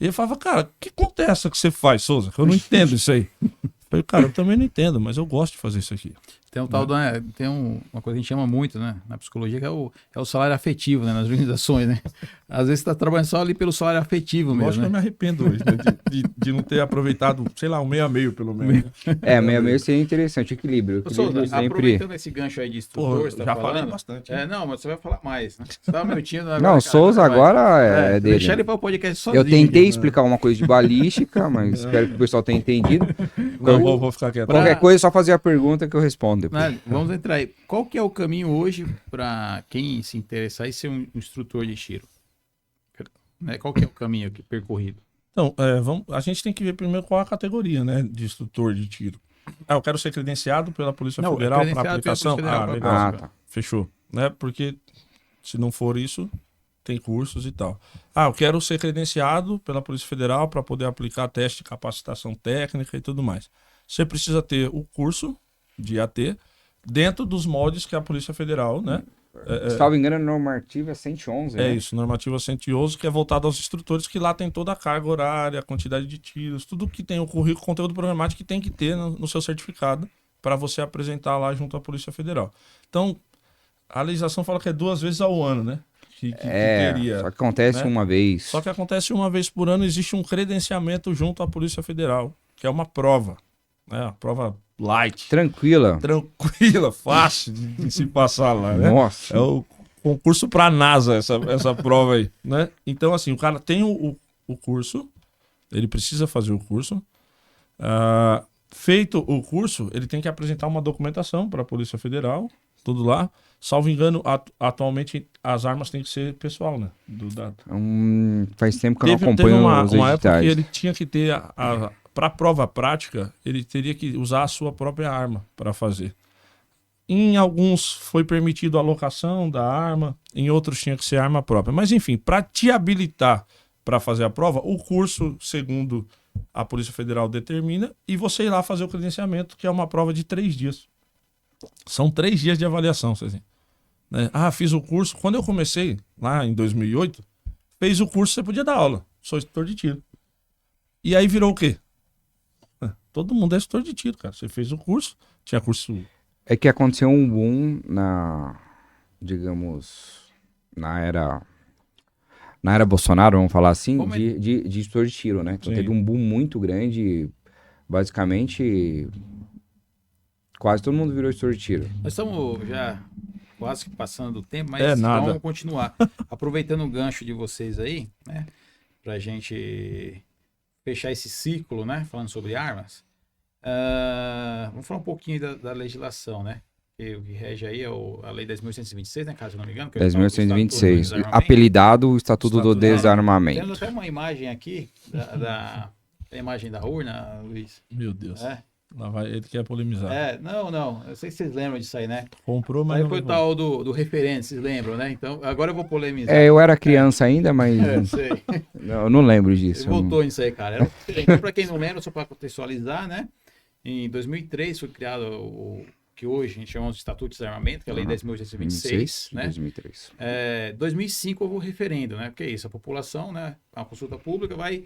E ele falava, cara, que conta é essa que você faz, Souza? Eu não entendo isso aí. Eu falei, cara, eu também não entendo, mas eu gosto de fazer isso aqui. Tem uma coisa que a gente chama muito, né, na psicologia, que é o salário afetivo, né, nas organizações, né? Às vezes você está trabalhando só ali pelo salário afetivo mesmo, Lógico que eu me arrependo hoje, né, de não ter aproveitado, sei lá, um meio a meio, pelo menos. Meio a meio seria interessante, equilíbrio. Souza, sempre... aproveitando esse gancho aí de instrutor, Pô, você tá já falando, falei bastante. não, mas você vai falar mais, né? Você tava mentindo agora, Não, o Souza agora é dele. Deixar ele para o podcast sozinho. Eu tentei aqui. explicar uma coisa de balística, mas espero que o pessoal tenha entendido. Não, vou ficar quieto. Qualquer coisa é só fazer a pergunta que eu respondo depois. Vamos entrar aí. Qual que é o caminho hoje para quem se interessar em ser um instrutor de tiro? Né? Qual que é o caminho aqui percorrido? Então, a gente tem que ver primeiro qual a categoria, né, de instrutor de tiro. Eu quero ser credenciado pela Polícia Federal para aplicação. Legal. Tá. Fechou. Né? Porque se não for isso, tem cursos e tal. Eu quero ser credenciado pela Polícia Federal para poder aplicar teste de capacitação técnica e tudo mais. Você precisa ter o curso de AT dentro dos moldes que a Polícia Federal, né? Se não me engano, a normativa é 111, né? Isso, normativa 111, que é voltada aos instrutores, que lá tem toda a carga horária, a quantidade de tiros, tudo que tem o currículo, conteúdo programático que tem que ter no seu certificado para você apresentar lá junto à Polícia Federal. Então, a legislação fala que é 2 vezes ao ano, né? Que teria, só que acontece, né, uma vez. Só que acontece uma vez por ano, existe um credenciamento junto à Polícia Federal, que é uma prova, né? Uma prova light. Tranquila, fácil de se passar lá, né? Nossa. É o concurso para a NASA, essa prova aí, né? Então, assim, o cara tem o curso, ele precisa fazer o curso. Feito o curso, ele tem que apresentar uma documentação para a Polícia Federal, tudo lá. Salvo engano, atualmente as armas têm que ser pessoal, né? Faz tempo que eu não acompanho os uma época editais. que ele tinha que ter, para a prova prática, ele teria que usar a sua própria arma para fazer. Em alguns foi permitido a locação da arma, em outros tinha que ser arma própria. Mas enfim, para te habilitar para fazer a prova, o curso, segundo a Polícia Federal determina, e você ir lá fazer o credenciamento, que é uma prova de 3 dias. São 3 dias de avaliação, Cezinha. Né? Fiz o curso. Quando eu comecei, lá em 2008, fez o curso, você podia dar aula. Sou instrutor de tiro. E aí virou o quê? Todo mundo é instrutor de tiro, cara. Você fez o curso, tinha curso... É que aconteceu um boom na era Bolsonaro, vamos falar assim, de instrutor de tiro, né? Então teve um boom muito grande, basicamente... Quase todo mundo virou instrutor de tiro. Nós estamos já quase que passando do tempo, mas vamos continuar. Aproveitando o gancho de vocês aí, né? Pra gente fechar esse ciclo, né? Falando sobre armas. Vamos falar um pouquinho da legislação, né? O que rege aí é a Lei 10.826, né? Caso eu não me engano. 10.826, apelidado o Estatuto do Desarmamento. Temos até uma imagem aqui, da imagem da urna, Luiz. Meu Deus. Lá vai, ele quer polemizar. Não. Eu sei que vocês lembram disso aí, né? Comprou, mas aí não foi o tal do referente, vocês lembram, né? Então, agora eu vou polemizar. Eu era criança ainda, mas... sei. Eu não lembro disso. Ele voltou nisso aí, cara. Então, para quem não lembra, só para contextualizar, né? Em 2003 foi criado o que hoje a gente chama de Estatuto de Desarmamento, que é a Lei 10.826, né? 2003. 2005 houve o referendo, né? Porque é isso, a população, né? A consulta pública vai...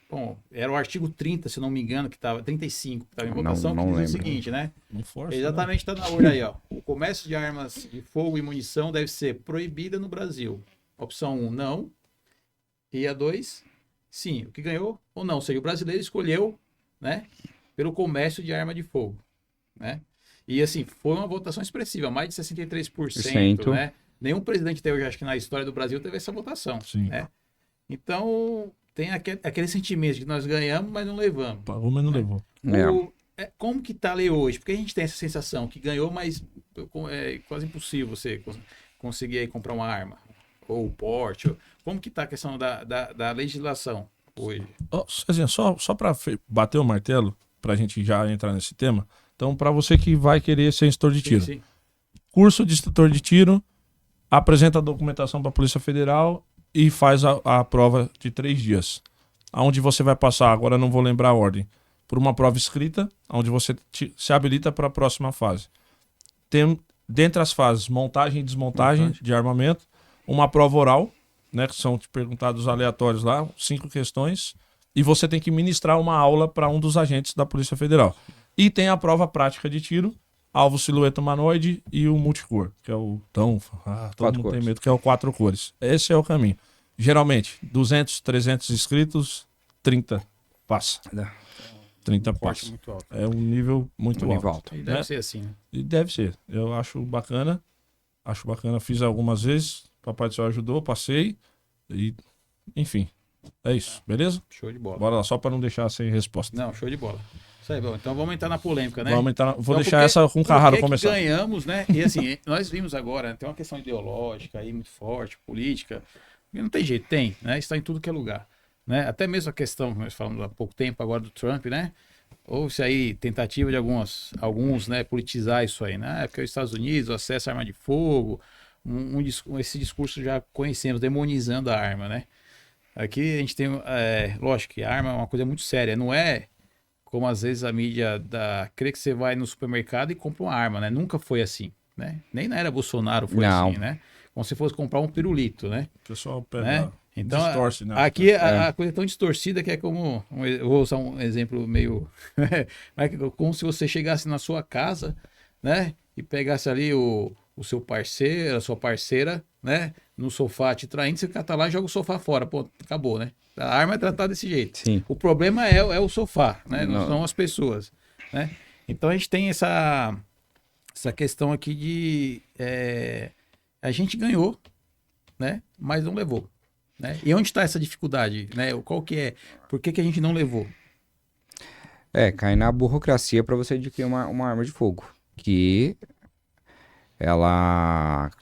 Bom, era o artigo 30, se não me engano, que estava 35, que estava em votação, que diz o seguinte, né? Exatamente, está na urna aí, ó. O comércio de armas de fogo e munição deve ser proibida no Brasil. Opção 1, não. E a 2, sim. O que ganhou ou não? Ou seja, o brasileiro escolheu, né? Pelo comércio de arma de fogo, né? E assim, foi uma votação expressiva, mais de 63%, né? Nenhum presidente até hoje, acho que na história do Brasil, teve essa votação, né? Então, tem aquele sentimento de que nós ganhamos, mas não levamos. Pagou, mas não levou. Como que tá a lei hoje? Porque a gente tem essa sensação que ganhou, mas é quase impossível você conseguir aí comprar uma arma. Ou porte. Como que tá a questão da legislação hoje? Cezinha, só para bater o martelo, para a gente já entrar nesse tema. Então, para você que vai querer ser instrutor de tiro. Sim. Curso de instrutor de tiro, apresenta a documentação para a Polícia Federal e faz a prova de 3 dias. Onde você vai passar, agora não vou lembrar a ordem, por uma prova escrita, onde você se habilita para a próxima fase. Tem, dentre as fases, montagem e desmontagem de armamento, uma prova oral, né, que são perguntados aleatórios lá, 5 questões, e você tem que ministrar uma aula para um dos agentes da Polícia Federal. E tem a prova prática de tiro, alvo, silhueta humanoide e o multicor, que é o todo Quatro mundo tem cores. medo, que é o 4 cores. Esse é o caminho. Geralmente, 200, 300 inscritos, 30 passa. 30 Corte passa. muito alto. É um nível muito Um alto. nível alto. E deve né? ser assim, né? E deve ser. Eu acho bacana. Fiz algumas vezes. Papai do Céu ajudou, passei. E, enfim. É isso. Beleza? Show de bola. Bora lá, só para não deixar sem resposta. Não, show de bola. Isso aí, bom. Então vamos entrar na polêmica, né? Vamos entrar. Vou Então, deixar por que- essa com o por Carraro que começar. ganhamos, né? E assim, nós vimos agora, tem uma questão ideológica aí muito forte, política. E não tem jeito, tem, né? Está em tudo que é lugar. Né? Até mesmo a questão que nós falamos há pouco tempo agora do Trump, né? Houve aí tentativa de alguns, né, politizar isso aí, né? Porque os Estados Unidos, o acesso à arma de fogo, esse discurso já conhecemos, demonizando a arma, né? Aqui a gente tem, lógico que a arma é uma coisa muito séria, não é como às vezes a mídia crê que você vai no supermercado e compra uma arma, né? Nunca foi assim, né? Nem na era Bolsonaro foi Não. assim, né? Como se fosse comprar um pirulito, né? O pessoal Né? pega. Então, distorce, né? aqui a coisa é tão distorcida que é como. Eu vou usar um exemplo meio. Como se você chegasse na sua casa, né? E pegasse ali o seu parceiro, a sua parceira, né? No sofá te traindo, você cata lá e joga o sofá fora. Pô, acabou, né? A arma é tratada desse jeito. Sim. O problema é o sofá, né? Não Não. são as pessoas, né? Então a gente tem essa questão aqui de. A gente ganhou, né? Mas não levou. Né? E onde está essa dificuldade? Né? Qual que é? Por que a gente não levou? Cai na burocracia para você adquirir uma arma de fogo. Que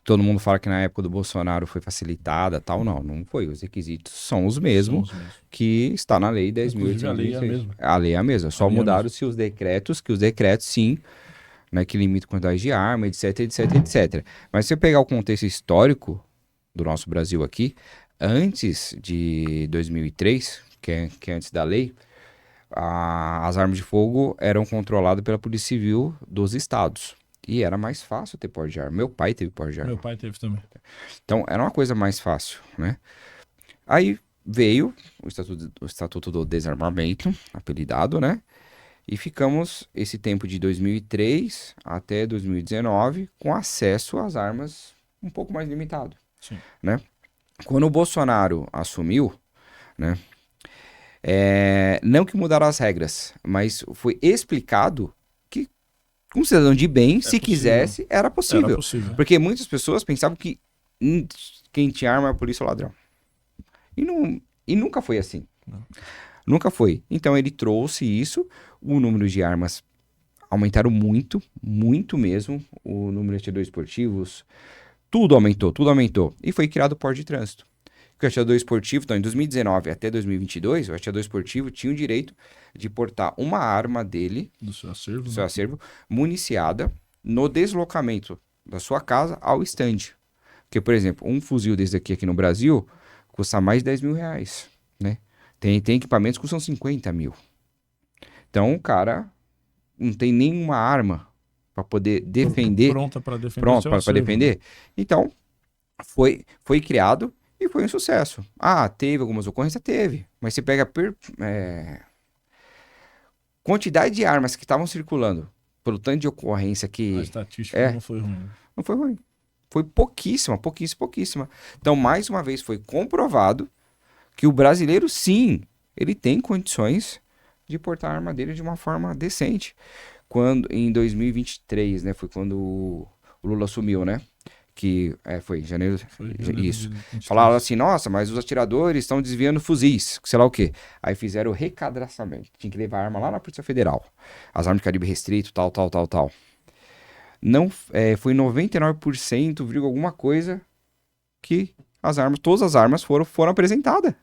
todo mundo fala que na época do Bolsonaro foi facilitada, tal. Não foi. Os requisitos são os mesmos que está na lei 10.826. Inclusive, a lei é a mesma. A lei é a mesma. Só A lei é a mudaram-se os decretos, sim, né, que limitam quantidade de arma, etc, etc, etc. Mas se você pegar o contexto histórico do nosso Brasil aqui, antes de 2003, que é antes da lei, as armas de fogo eram controladas pela Polícia Civil dos estados. E era mais fácil ter porte de arma. Meu pai teve porte de arma. Meu pai teve também. Então, era uma coisa mais fácil, né? Aí veio o Estatuto do Desarmamento, apelidado, né? E ficamos esse tempo de 2003 até 2019 com acesso às armas um pouco mais limitado, Sim. né? Quando o Bolsonaro assumiu, né? Não que mudaram as regras, mas foi explicado que um cidadão de bem, se possível. quisesse, era possível. Era possível. Porque muitas pessoas pensavam que quem tinha arma era a polícia ou ladrão. E nunca foi assim. Não. Nunca foi. Então ele trouxe isso, o número de armas aumentaram muito, muito mesmo, o número de atiradores esportivos, tudo aumentou. E foi criado o porte de trânsito. O atirador esportivo, então em 2019 até 2022, o atirador esportivo tinha o direito de portar uma arma dele, Do seu acervo. do seu acervo, municiada, no deslocamento da sua casa ao estande. Porque, por exemplo, um fuzil desse aqui no Brasil custa mais de 10 mil reais, né? Tem equipamentos que custam 50 mil. Então, o cara não tem nenhuma arma para poder defender. Pronta para defender. Pronto, seu para acervo. defender. Então, foi criado e foi um sucesso. Teve algumas ocorrências? Teve. Mas você pega quantidade de armas que estavam circulando, pelo tanto de ocorrência A que estatística não foi ruim. não foi ruim. Foi pouquíssima. Então, mais uma vez, foi comprovado que o brasileiro, sim, ele tem condições de portar a arma dele de uma forma decente. Em 2023, né, foi quando o Lula assumiu, né? Que foi em janeiro. Isso. Falaram assim, nossa, mas os atiradores estão desviando fuzis, sei lá o quê. Aí fizeram o recadastramento. Tinha que levar a arma lá na Polícia Federal. As armas de calibre restrito, tal. Não, foi 99%, alguma coisa, que todas as armas foram apresentadas.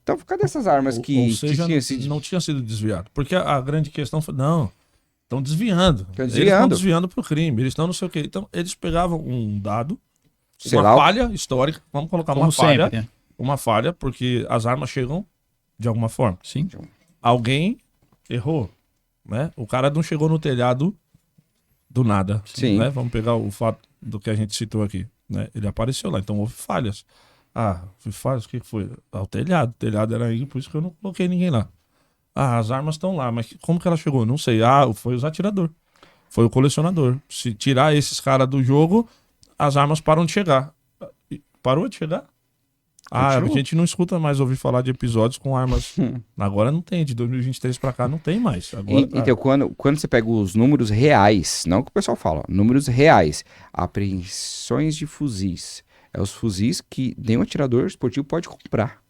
Então, cadê essas armas Ou seja, não tinha sido desviado. Porque a grande questão foi, não, estão desviando. Eles estão desviando para o crime, eles estão não sei o quê. Então, eles pegavam um dado, falha histórica, vamos colocar uma falha, sempre, né? uma falha, porque as armas chegam de alguma forma. Sim. Alguém errou, né? O cara não chegou no telhado do nada. Sim. Né? Vamos pegar o fato do que a gente citou aqui. Né? Ele apareceu lá, então houve falhas. Houve falhas, o que foi? O telhado. O telhado era aí, por isso que eu não coloquei ninguém lá. Ah, as armas estão lá, mas como que ela chegou? Não sei. Ah, foi os atiradores. Foi o colecionador. Se tirar esses caras do jogo, as armas param de chegar. Parou de chegar? Ah, a gente não escuta mais ouvir falar de episódios com armas. Agora não tem, de 2023 pra cá não tem mais. Agora, Então, quando você pega os números reais, não o que o pessoal fala, números reais, apreensões de fuzis, é os fuzis que nenhum atirador esportivo pode comprar.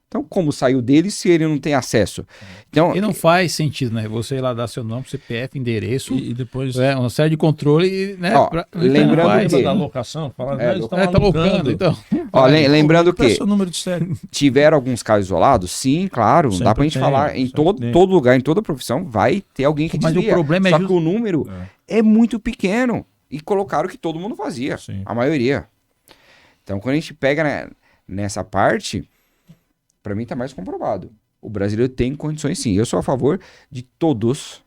Então, como saiu dele se ele não tem acesso? Então, E não faz sentido, né? Você ir lá dar seu nome, CPF, endereço, e depois... uma série de controle, né? Ó, lembrando não faz. que- da locação, fala, É, eles estão Tá alocando, então. ó, lembrando que Presta o número de série. tiveram alguns casos isolados, sim, claro, não dá Sempre pra gente tem, falar, em sempre tem. todo lugar, em toda profissão, vai ter alguém que Mas o desvia. problema é Só just- que o número é muito pequeno. E colocaram que todo mundo fazia, Sim. a maioria. Então, quando a gente pega nessa parte, pra mim tá mais comprovado. O brasileiro tem condições sim. Eu sou a favor de todos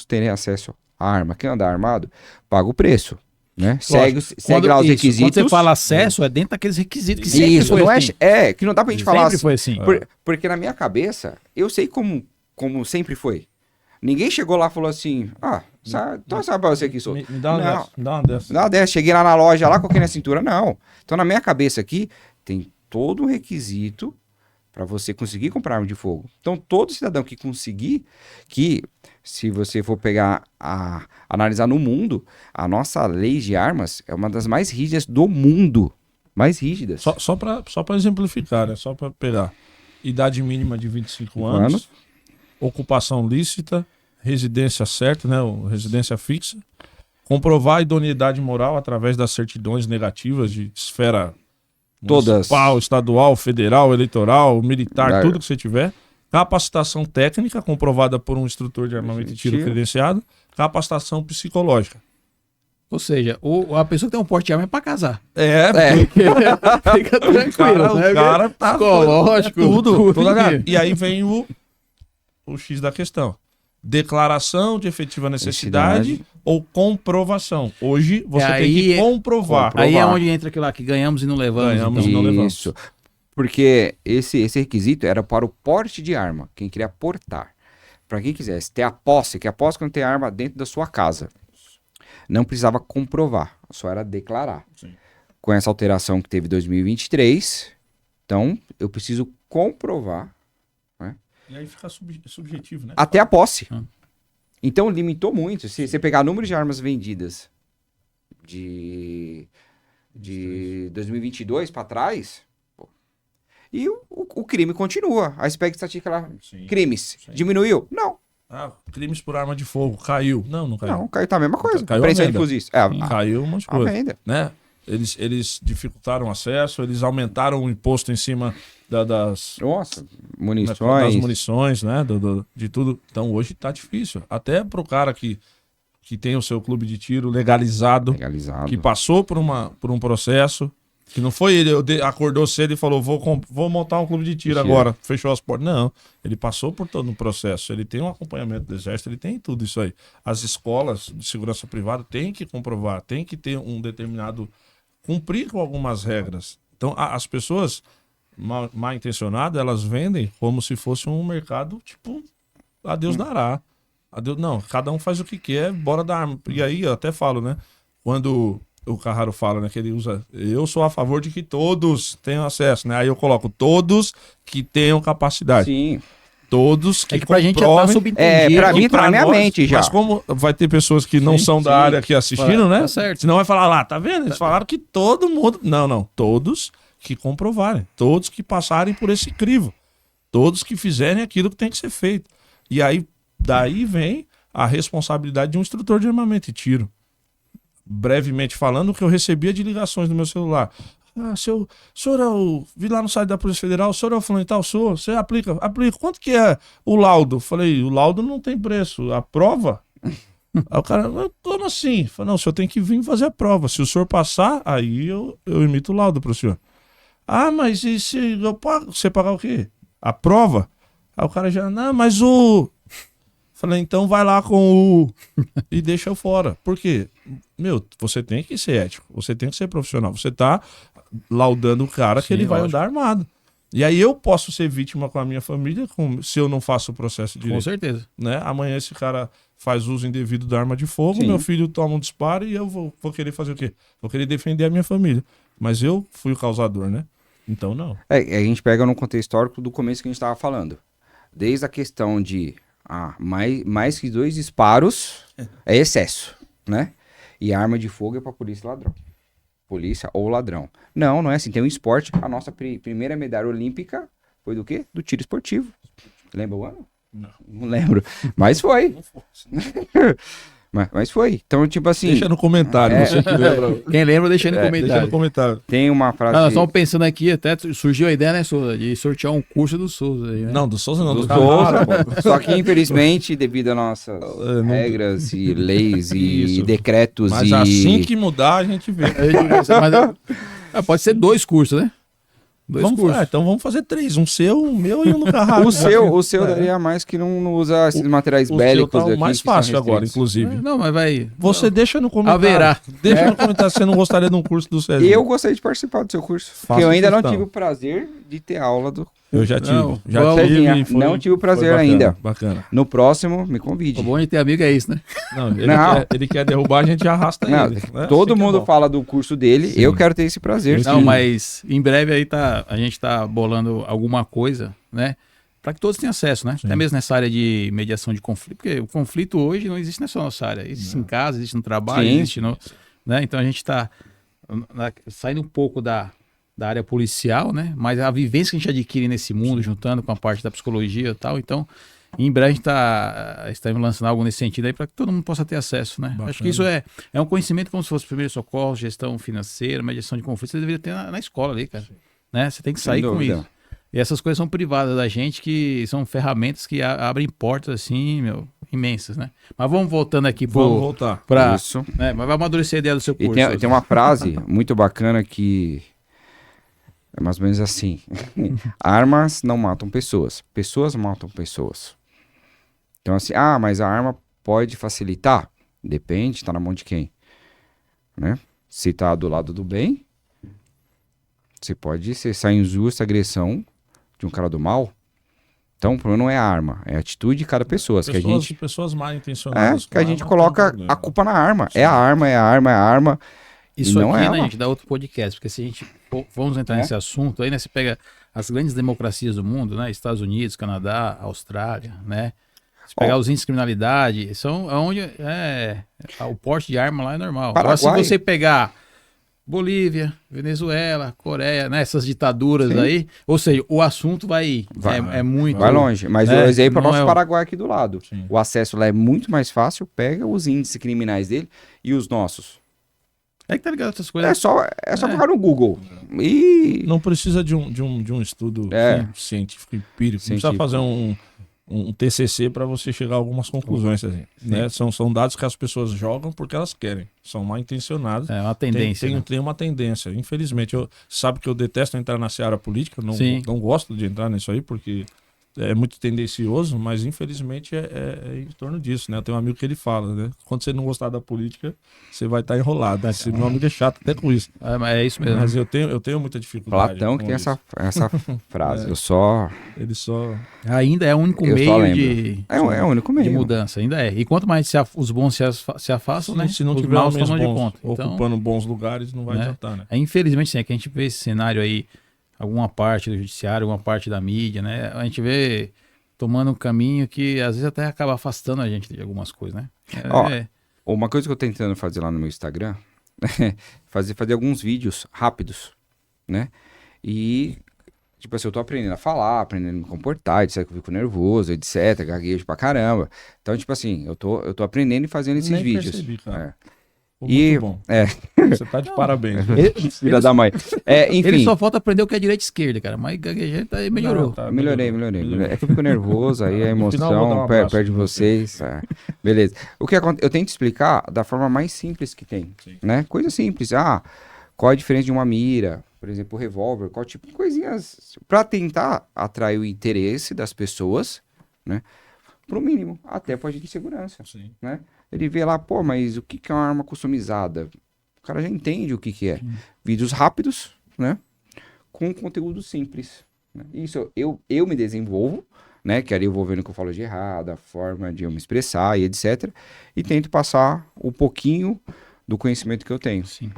terem acesso à arma. Quem anda armado, paga o preço. Né? Segue lá os requisitos. Quando você fala acesso, é dentro daqueles requisitos que sempre Isso, foi não assim. que não dá pra gente falar Sempre assim. foi assim. Porque na minha cabeça, eu sei como sempre foi. Ninguém chegou lá e falou assim, então sabe pra você aqui, sou. Me dá uma Não. dessa. Me dá uma dessa. Não, dessa, cheguei lá na loja, lá, coloquei na cintura, não. Então, na minha cabeça aqui, tem todo um requisito para você conseguir comprar arma de fogo. Então, todo cidadão que conseguir, que se você for pegar, analisar no mundo, a nossa lei de armas é uma das mais rígidas do mundo. Mais rígidas. Só pra exemplificar, né? Só pra pegar. Idade mínima de 25 anos. anos. Ocupação lícita. Residência certa, né? Residência fixa. Comprovar a idoneidade moral através das certidões negativas de esfera Todas. municipal, estadual, federal, eleitoral, militar, Da- tudo que você tiver. Capacitação técnica comprovada por um instrutor de armamento e tiro credenciado. Capacitação psicológica. Ou seja, a pessoa que tem um porte de arma é pra casar. Fica O tranquilo, né? cara tá Psicológico, tudo. tudo. E aí vem o X da questão. Declaração de efetiva necessidade ou comprovação. Hoje você tem aí que é- comprovar. Aí é provar. onde entra aquilo lá que ganhamos e não levamos. Ganhamos então. e não levamos. Isso. Porque esse requisito era para o porte de arma, quem queria portar. Para quem quisesse ter a posse, que a posse quando tem arma dentro da sua casa. Não precisava comprovar, só era declarar. Sim. Com essa alteração que teve em 2023, então eu preciso comprovar E aí fica subjetivo, né? até a posse. Ah. Então limitou muito. Se você pegar número de armas vendidas de 2022 para trás, pô, e o crime continua. A estatística lá, Sim. crimes, Sim. diminuiu? Não, Crimes por arma de fogo. Caiu. Não caiu. não, caiu tá a mesma coisa. Caiu a Apreensão de venda. fuzis. Caiu um monte de A coisa. venda. Né? Eles dificultaram o acesso, eles aumentaram o imposto em cima das Nossa, das munições. munições, né? De tudo. Então hoje tá difícil. Até pro cara que tem o seu clube de tiro legalizado, Legalizado. que passou por um processo, que não foi ele acordou cedo e falou, vou montar um clube de tiro agora, fechou as portas. Não, ele passou por todo um processo, ele tem um acompanhamento do exército, ele tem tudo isso aí. As escolas de segurança privada têm que comprovar, tem que ter um determinado, cumprir com algumas regras. Então as pessoas mal intencionadas, elas vendem como se fosse um mercado, tipo, a Deus dará. Não, cada um faz o que quer, bora dar arma. E aí eu até falo, né? Quando o Carraro fala, né? Que ele usa, eu sou a favor de que todos tenham acesso, né? Aí eu coloco todos que tenham capacidade. Sim. Todos que É que pra gente já tá comprovem. subentendido. pra mim tá na minha nós, mente já. Mas como vai ter pessoas que não Sim, são da sim. área aqui assistindo, né? Tá certo. Senão vai falar lá, tá vendo? Eles falaram que todo mundo... Não. Todos que comprovarem. Todos que passarem por esse crivo. Todos que fizerem aquilo que tem que ser feito. E aí, daí vem a responsabilidade de um instrutor de armamento e tiro. Brevemente falando, o que eu recebia de ligações no meu celular. Senhor é o... Vi lá no site da Polícia Federal, o senhor é o fulano e tal, você aplica. Quanto que é o laudo? Falei, o laudo não tem preço. A prova? Aí o cara, como assim? Falei, não, o senhor tem que vir fazer a prova. Se o senhor passar, aí eu emito o laudo pro senhor. Mas e se eu pago? Você pagar o quê? A prova? Aí o cara já, não, mas o... Falei, então vai lá com o... e deixa eu fora. Por quê? Você tem que ser ético, você tem que ser profissional. Você tá laudando o cara que ele vai andar armado. E aí eu posso ser vítima com a minha família se eu não faço o processo Com direito. certeza. Né? Amanhã esse cara faz uso indevido da arma de fogo, Sim. meu filho toma um disparo e eu vou querer fazer o quê? Vou querer defender a minha família. Mas eu fui o causador, né? Então não. A gente pega no contexto histórico do começo que a gente estava falando. Desde a questão de mais que 2 disparos é excesso, né? E a arma de fogo é para polícia e ladrão. Polícia ou ladrão. Não é assim. Tem um esporte. A nossa primeira medalha olímpica foi do quê? Do tiro esportivo. Lembra o ano? Não lembro. Mas foi. Mas foi. Então, tipo assim. Deixa no comentário. Você que lembra. Quem lembra, deixa aí no comentário. Deixa no comentário. Tem uma frase. Nós estamos pensando aqui, até surgiu a ideia, né, Souza, de sortear um curso do Souza aí, né? Não, do Souza não. do Do Souza, Carrara, pô. só que infelizmente, devido a nossas não- regras e leis e Isso. decretos Mas e... assim que mudar, a gente vê. Pode ser 2 cursos, né? 2 cursos. Então vamos fazer 3. Um seu, um meu e um no Carrara. O seu daria mais que não usa esses materiais O seu bélicos tá o aqui, mais que são fácil agora, restritos. inclusive. Não, mas vai. Você deixa no comentário. Haverá. Deixa no comentário se você não gostaria de um curso do César. Eu gostaria de participar do seu curso, porque eu ainda não tive o prazer de ter aula do... Eu já tive. Não, já vamos- tive. Cezinha, e foi- não tive o prazer foi bacana, ainda. Bacana. No próximo, me convide. O bom de ter amigo é isso, né? Não, ele, Não. ele quer derrubar, a gente arrasta Não, ele. né? todo Assim que é mundo bom. fala do curso dele, Sim. eu quero ter esse prazer. Não, sim. mas em breve aí a gente tá bolando alguma coisa, né? Para que todos tenham acesso, né? Sim. Até mesmo nessa área de mediação de conflito, porque o conflito hoje não existe nessa nossa área. Existe em casa, existe no trabalho, Sim. existe no. Né? Então a gente está saindo um pouco da área policial, né? Mas a vivência que a gente adquire nesse mundo, juntando com a parte da psicologia e tal. Então, em breve a gente está lançando algo nesse sentido aí para que todo mundo possa ter acesso, né? Bacana. Acho que isso é um conhecimento como se fosse primeiro socorro, gestão financeira, mediação de conflito, você deveria ter na escola ali, cara. Né? Você tem que sair Sem com dúvida. isso. E essas coisas são privadas da gente, que são ferramentas que abrem portas, assim, imensas, né? Mas vamos voltando aqui Vamos voltar. para... Isso. Né? Mas vai amadurecer a ideia do seu E curso. tem uma frase muito bacana que é mais ou menos assim: armas não matam pessoas, pessoas matam pessoas. Então, assim, mas a arma pode facilitar? Depende, tá na mão de quem? Né? Se tá do lado do bem, você pode cessar injusta agressão de um cara do mal. Então, o problema não é a arma, é a atitude de cada pessoa. Pessoas mal intencionadas. Que a gente coloca a culpa na arma. É a arma, é a arma, é a arma. Isso não aqui, é né, ela. gente, dá outro podcast, porque se a gente vamos entrar nesse assunto, aí, né, você pega as grandes democracias do mundo, né, Estados Unidos, Canadá, Austrália, né, se pegar os índices de criminalidade, são onde o porte de arma lá é normal. Agora, se Paraguai. você pegar Bolívia, Venezuela, Coreia, né, essas ditaduras aí, ou seja, o assunto vai muito... Vai longe. Mas o exemplo é o nosso Paraguai aqui do lado. Sim. O acesso lá é muito mais fácil. Pega os índices criminais dele e os nossos. É que tá ligado essas coisas. É só colocar no Google. E... Não precisa de um estudo científico empírico. Não precisa fazer um TCC para você chegar a algumas conclusões. Assim, né? São dados que as pessoas jogam porque elas querem. São mal intencionadas. É uma tendência. Tem uma tendência. Infelizmente, sabe que eu detesto entrar na seara política. Não gosto de entrar nisso aí porque é muito tendencioso, mas infelizmente é em torno disso, né? Eu tenho um amigo que ele fala, né? Quando você não gostar da política, você vai estar enrolado. Esse meu amigo é chato até com isso. Mas é isso mesmo. Mas eu tenho muita dificuldade. Platão que tem isso. essa frase. Ele só... Ainda é o único Eu só meio lembro. de... É o único meio. De mudança, ainda é. E quanto mais os bons se afastam, né? Se não os tiver maus homens tomam de bons conta. Então, ocupando bons lugares, não vai né? adiantar, né? Infelizmente, sim, é que a gente vê esse cenário aí, alguma parte do judiciário, alguma parte da mídia, né? A gente vê tomando um caminho que às vezes até acaba afastando a gente de algumas coisas, né? Uma coisa que eu tô tentando fazer lá no meu Instagram é fazer alguns vídeos rápidos, né? E, tipo assim, eu tô aprendendo a falar, aprendendo a me comportar, etc, que eu fico nervoso, etc, gaguejo pra caramba. Então, tipo assim, eu tô aprendendo e fazendo esses Nem vídeos. percebi, cara. Ficou E, muito bom. é, Você tá de parabéns. filha da mãe. Enfim. Ele só falta aprender o que é direita e esquerda, cara. Mas gaguejar tá, melhorou. Não, tá, Melhorei. É que eu fico nervoso, aí a No final eu vou dar um emoção abraço perde em vocês. Beleza. O que acontece? Eu tento explicar da forma mais simples que tem, né? Coisa simples. Qual a diferença de uma mira, por exemplo, o revólver, qual tipo de coisinhas pra tentar atrair o interesse das pessoas, né? Pro mínimo, até pro agente de segurança, Sim. né? Ele vê lá, pô, mas o que é uma arma customizada? O cara já entende o que é. Vídeos rápidos, né? Com conteúdo simples, né? Isso eu me desenvolvo, né? Que ali eu vou vendo o que eu falo de errado, a forma de eu me expressar e etc. E tento passar um pouquinho do conhecimento que eu tenho. Sim.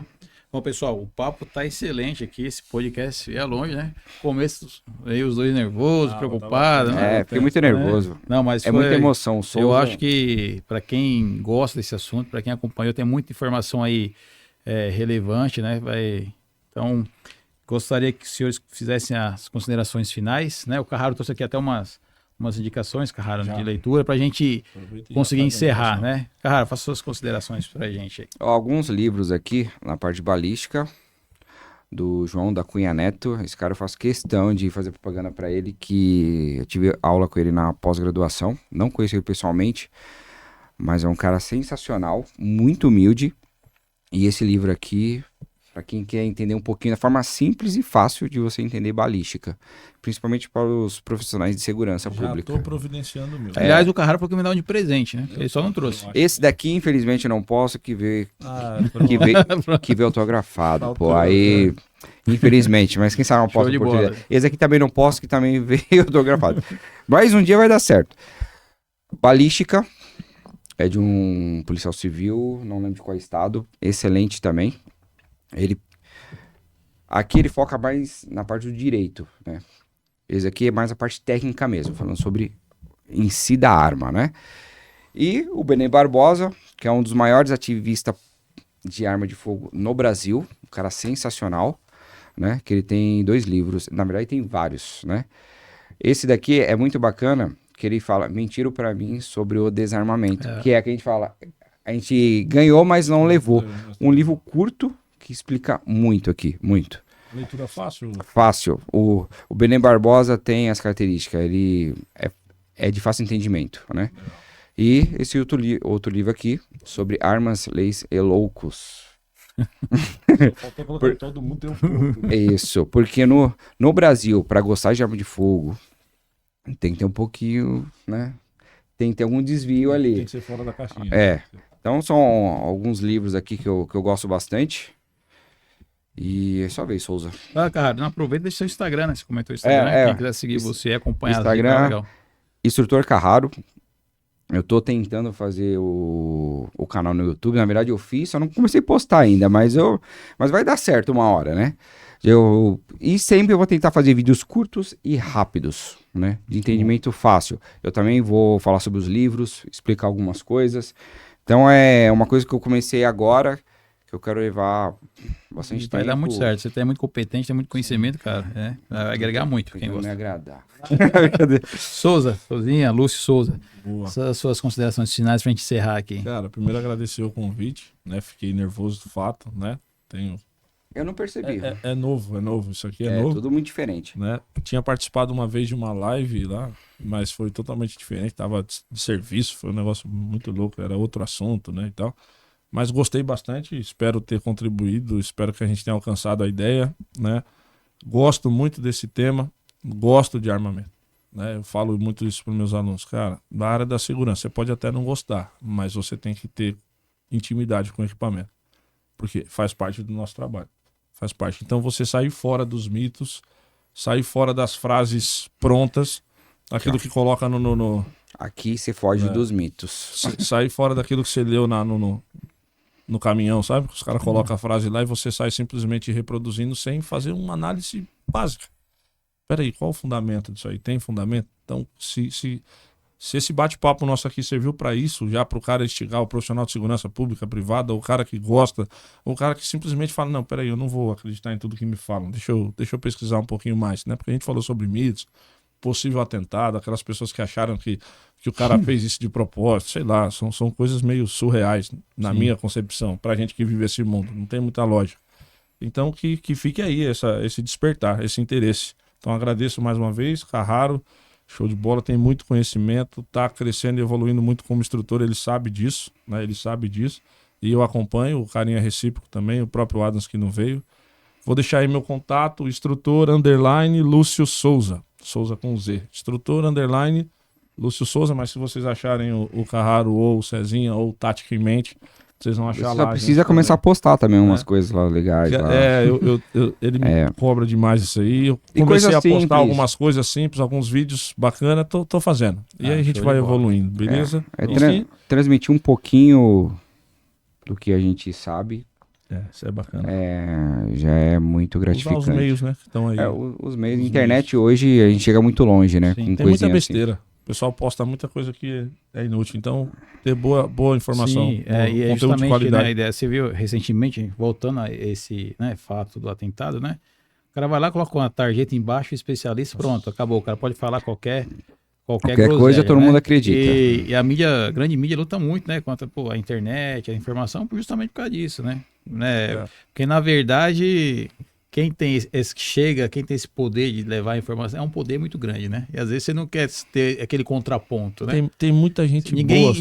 Bom, pessoal, o papo tá excelente aqui. Esse podcast é longe, né? Começo, aí os dois nervosos, preocupados, né? Fiquei muito nervoso. Não, mas É muita emoção. Eu Souza, acho que para quem gosta desse assunto, para quem acompanhou, tem muita informação aí relevante, né? Então, gostaria que os senhores fizessem as considerações finais, né? O Carraro trouxe aqui até umas indicações, Carraro, de leitura, para a gente conseguir encerrar, né? Carraro, faça suas considerações para a gente aí. alguns livros aqui, na parte de balística, do João da Cunha Neto. Esse cara eu faço questão de fazer propaganda para ele, que eu tive aula com ele na pós-graduação. Não conheci ele pessoalmente, mas é um cara sensacional, muito humilde. E esse livro aqui, para quem quer entender um pouquinho da forma simples e fácil de você entender balística, principalmente para os profissionais de segurança Já pública. estou providenciando o meu. Aliás, o Carraro falou que me dá um de presente, né? Ele só não trouxe. Esse daqui, infelizmente, eu não posso, que veio autografado, pô. Faltou, Aí, infelizmente, mas quem sabe eu não Show posso de oportunidade. bola. Esse aqui também não posso, que também veio autografado. Mas um dia vai dar certo. Balística é de um policial civil, não lembro de qual estado, excelente também. Aqui ele foca mais na parte do direito, né? Esse aqui é mais a parte técnica mesmo, falando sobre em si da arma, né? E o Benê Barbosa, que é um dos maiores ativistas de arma de fogo no Brasil, um cara sensacional, né? Que ele tem 2 livros, na verdade tem vários, né? Esse daqui é muito bacana, que ele fala, mentiram pra mim sobre o desarmamento, que é que a gente fala, a gente ganhou, mas não levou. Um livro curto que explica muito aqui, muito. Leitura fácil? Fácil. O Benê Barbosa tem as características, ele é de fácil entendimento, né? E esse outro livro aqui, sobre armas, leis e loucos. Faltou colocar todo mundo tem um pouco. Isso, porque no Brasil, para gostar de arma de fogo, tem que ter um pouquinho, né? Tem que ter algum desvio ali. Tem que ser fora da caixinha. Então são alguns livros aqui que eu gosto bastante. E é só ver, Souza. Carraro, não aproveita e deixa seu Instagram, né? Você comentou o Instagram. Quem quiser seguir você, acompanhar Instagram, as dicas, legal. Instrutor Carraro. Eu tô tentando fazer o canal no YouTube. Na verdade, eu fiz, só não comecei a postar ainda, mas vai dar certo uma hora, né? E sempre eu vou tentar fazer vídeos curtos e rápidos, né? De entendimento fácil. Eu também vou falar sobre os livros, explicar algumas coisas. Então é uma coisa que eu comecei agora, que eu quero levar bastante tempo. Vai dar muito certo. Você é muito competente, tem muito conhecimento, cara. Vai agregar muito quem Tentando me gosta. agradar. Souzinha, Lúcio Souza. Boa. Essas suas considerações finais pra gente encerrar aqui. Cara, primeiro agradecer o convite, né? Fiquei nervoso do fato, né? Eu não percebi. É novo. Isso aqui é novo. Tudo muito diferente. Né? Eu tinha participado uma vez de uma live lá, mas foi totalmente diferente. Tava de serviço, foi um negócio muito louco, era outro assunto, né? E tal. Mas gostei bastante, espero ter contribuído, espero que a gente tenha alcançado a ideia, né? Gosto muito desse tema, gosto de armamento, né? Eu falo muito isso para os meus alunos, cara, da área da segurança, você pode até não gostar, mas você tem que ter intimidade com o equipamento, porque faz parte do nosso trabalho, faz parte. Então você sair fora dos mitos, sair fora das frases prontas, aquilo que coloca no... Aqui você foge dos mitos. Sair fora daquilo que você leu no caminhão, sabe? Os caras colocam a frase lá e você sai simplesmente reproduzindo sem fazer uma análise básica. Peraí, qual o fundamento disso aí? Tem fundamento? Então, se esse bate-papo nosso aqui serviu para isso, já para o cara instigar o profissional de segurança pública, privada, ou o cara que gosta, ou o cara que simplesmente fala, não, peraí, eu não vou acreditar em tudo que me falam, deixa eu pesquisar um pouquinho mais, né? Porque a gente falou sobre mitos, possível atentado, aquelas pessoas que acharam que o cara fez isso de propósito, sei lá, são coisas meio surreais na minha concepção, pra gente que vive esse mundo, não tem muita lógica. Então que fique aí esse despertar, esse interesse. Então agradeço mais uma vez, Carraro, show de bola, tem muito conhecimento, tá crescendo e evoluindo muito como instrutor, ele sabe disso, né? Ele sabe disso, e eu acompanho, o carinho é recíproco também, o próprio Adams que não veio. Vou deixar aí meu contato, instrutor _ Lúcio Souza. Souza com Z. Instrutor _ Lúcio Souza, mas se vocês acharem o Carraro ou o Cezinha ou o Tática em Mente, Vocês vão achar Você lá. só precisa começar a postar também umas coisas lá legais. Lá. Ele me cobra demais isso aí. Eu E comecei coisa a postar simples. algumas coisas simples, alguns vídeos bacanas, tô fazendo. E aí a gente show vai de bola. evoluindo, beleza? Transmitir um pouquinho do que a gente sabe Isso é bacana. já é muito Usar gratificante. os meios, né, que estão aí. Os meios. Internet hoje a gente chega muito longe, né? Sim, Com Tem muita coisinha besteira. O pessoal posta muita coisa que é inútil. Então, ter boa informação. Sim, e é conteúdo de justamente, né, qualidade. a ideia. Você viu recentemente, voltando a esse, né, fato do atentado, né? O cara vai lá, coloca uma tarjeta embaixo, especialista, pronto, acabou. O cara pode falar qualquer coisa, groselha, todo né? mundo acredita. E a mídia, a grande mídia luta muito, né? Contra a internet, a informação, justamente por causa disso, né? Porque, na verdade, quem tem quem tem esse poder de levar a informação, é um poder muito grande, né? E às vezes você não quer ter aquele contraponto, né? Tem muita gente boa.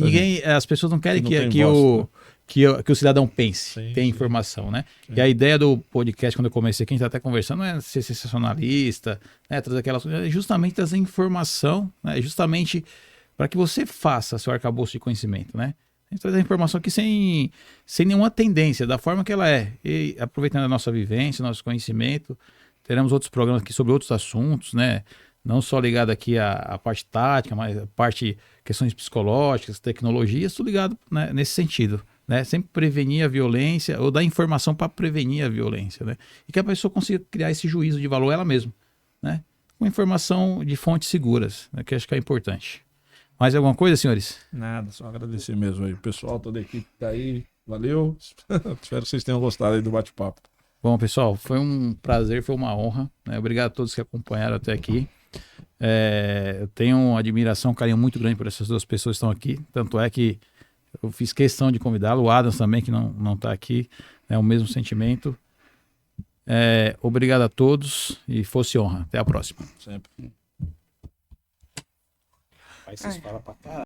As pessoas não querem não que, tem que, voz, o, né? que o cidadão pense, Sim, tenha sim. informação, né? E a ideia do podcast, quando eu comecei, que a gente está até conversando, não é ser sensacionalista, né? Trazer aquelas coisas, é justamente trazer informação, né? Justamente para que você faça seu arcabouço de conhecimento, né? A gente traz a informação aqui sem nenhuma tendência, da forma que ela é. E aproveitando a nossa vivência, nosso conhecimento, teremos outros programas aqui sobre outros assuntos, né? Não só ligado aqui à parte tática, mas a parte questões psicológicas, tecnologias, tudo ligado, né, nesse sentido, né? Sempre prevenir a violência ou dar informação para prevenir a violência, né? E que a pessoa consiga criar esse juízo de valor ela mesma, né? Com informação de fontes seguras, né? Que eu acho que é importante. Mais alguma coisa, senhores? Nada, só agradecer mesmo aí. O pessoal, toda a equipe que tá aí, valeu. Espero que vocês tenham gostado aí do bate-papo. Bom, pessoal, foi um prazer, foi uma honra, né? Obrigado a todos que acompanharam até aqui. Eu tenho uma admiração, um carinho muito grande por essas duas pessoas que estão aqui. Tanto é que eu fiz questão de convidá-lo, o Adams também, que não está aqui, né? O mesmo sentimento. Obrigado a todos e fosse honra. Até a próxima. Sempre. Aí vocês falam pra caralho.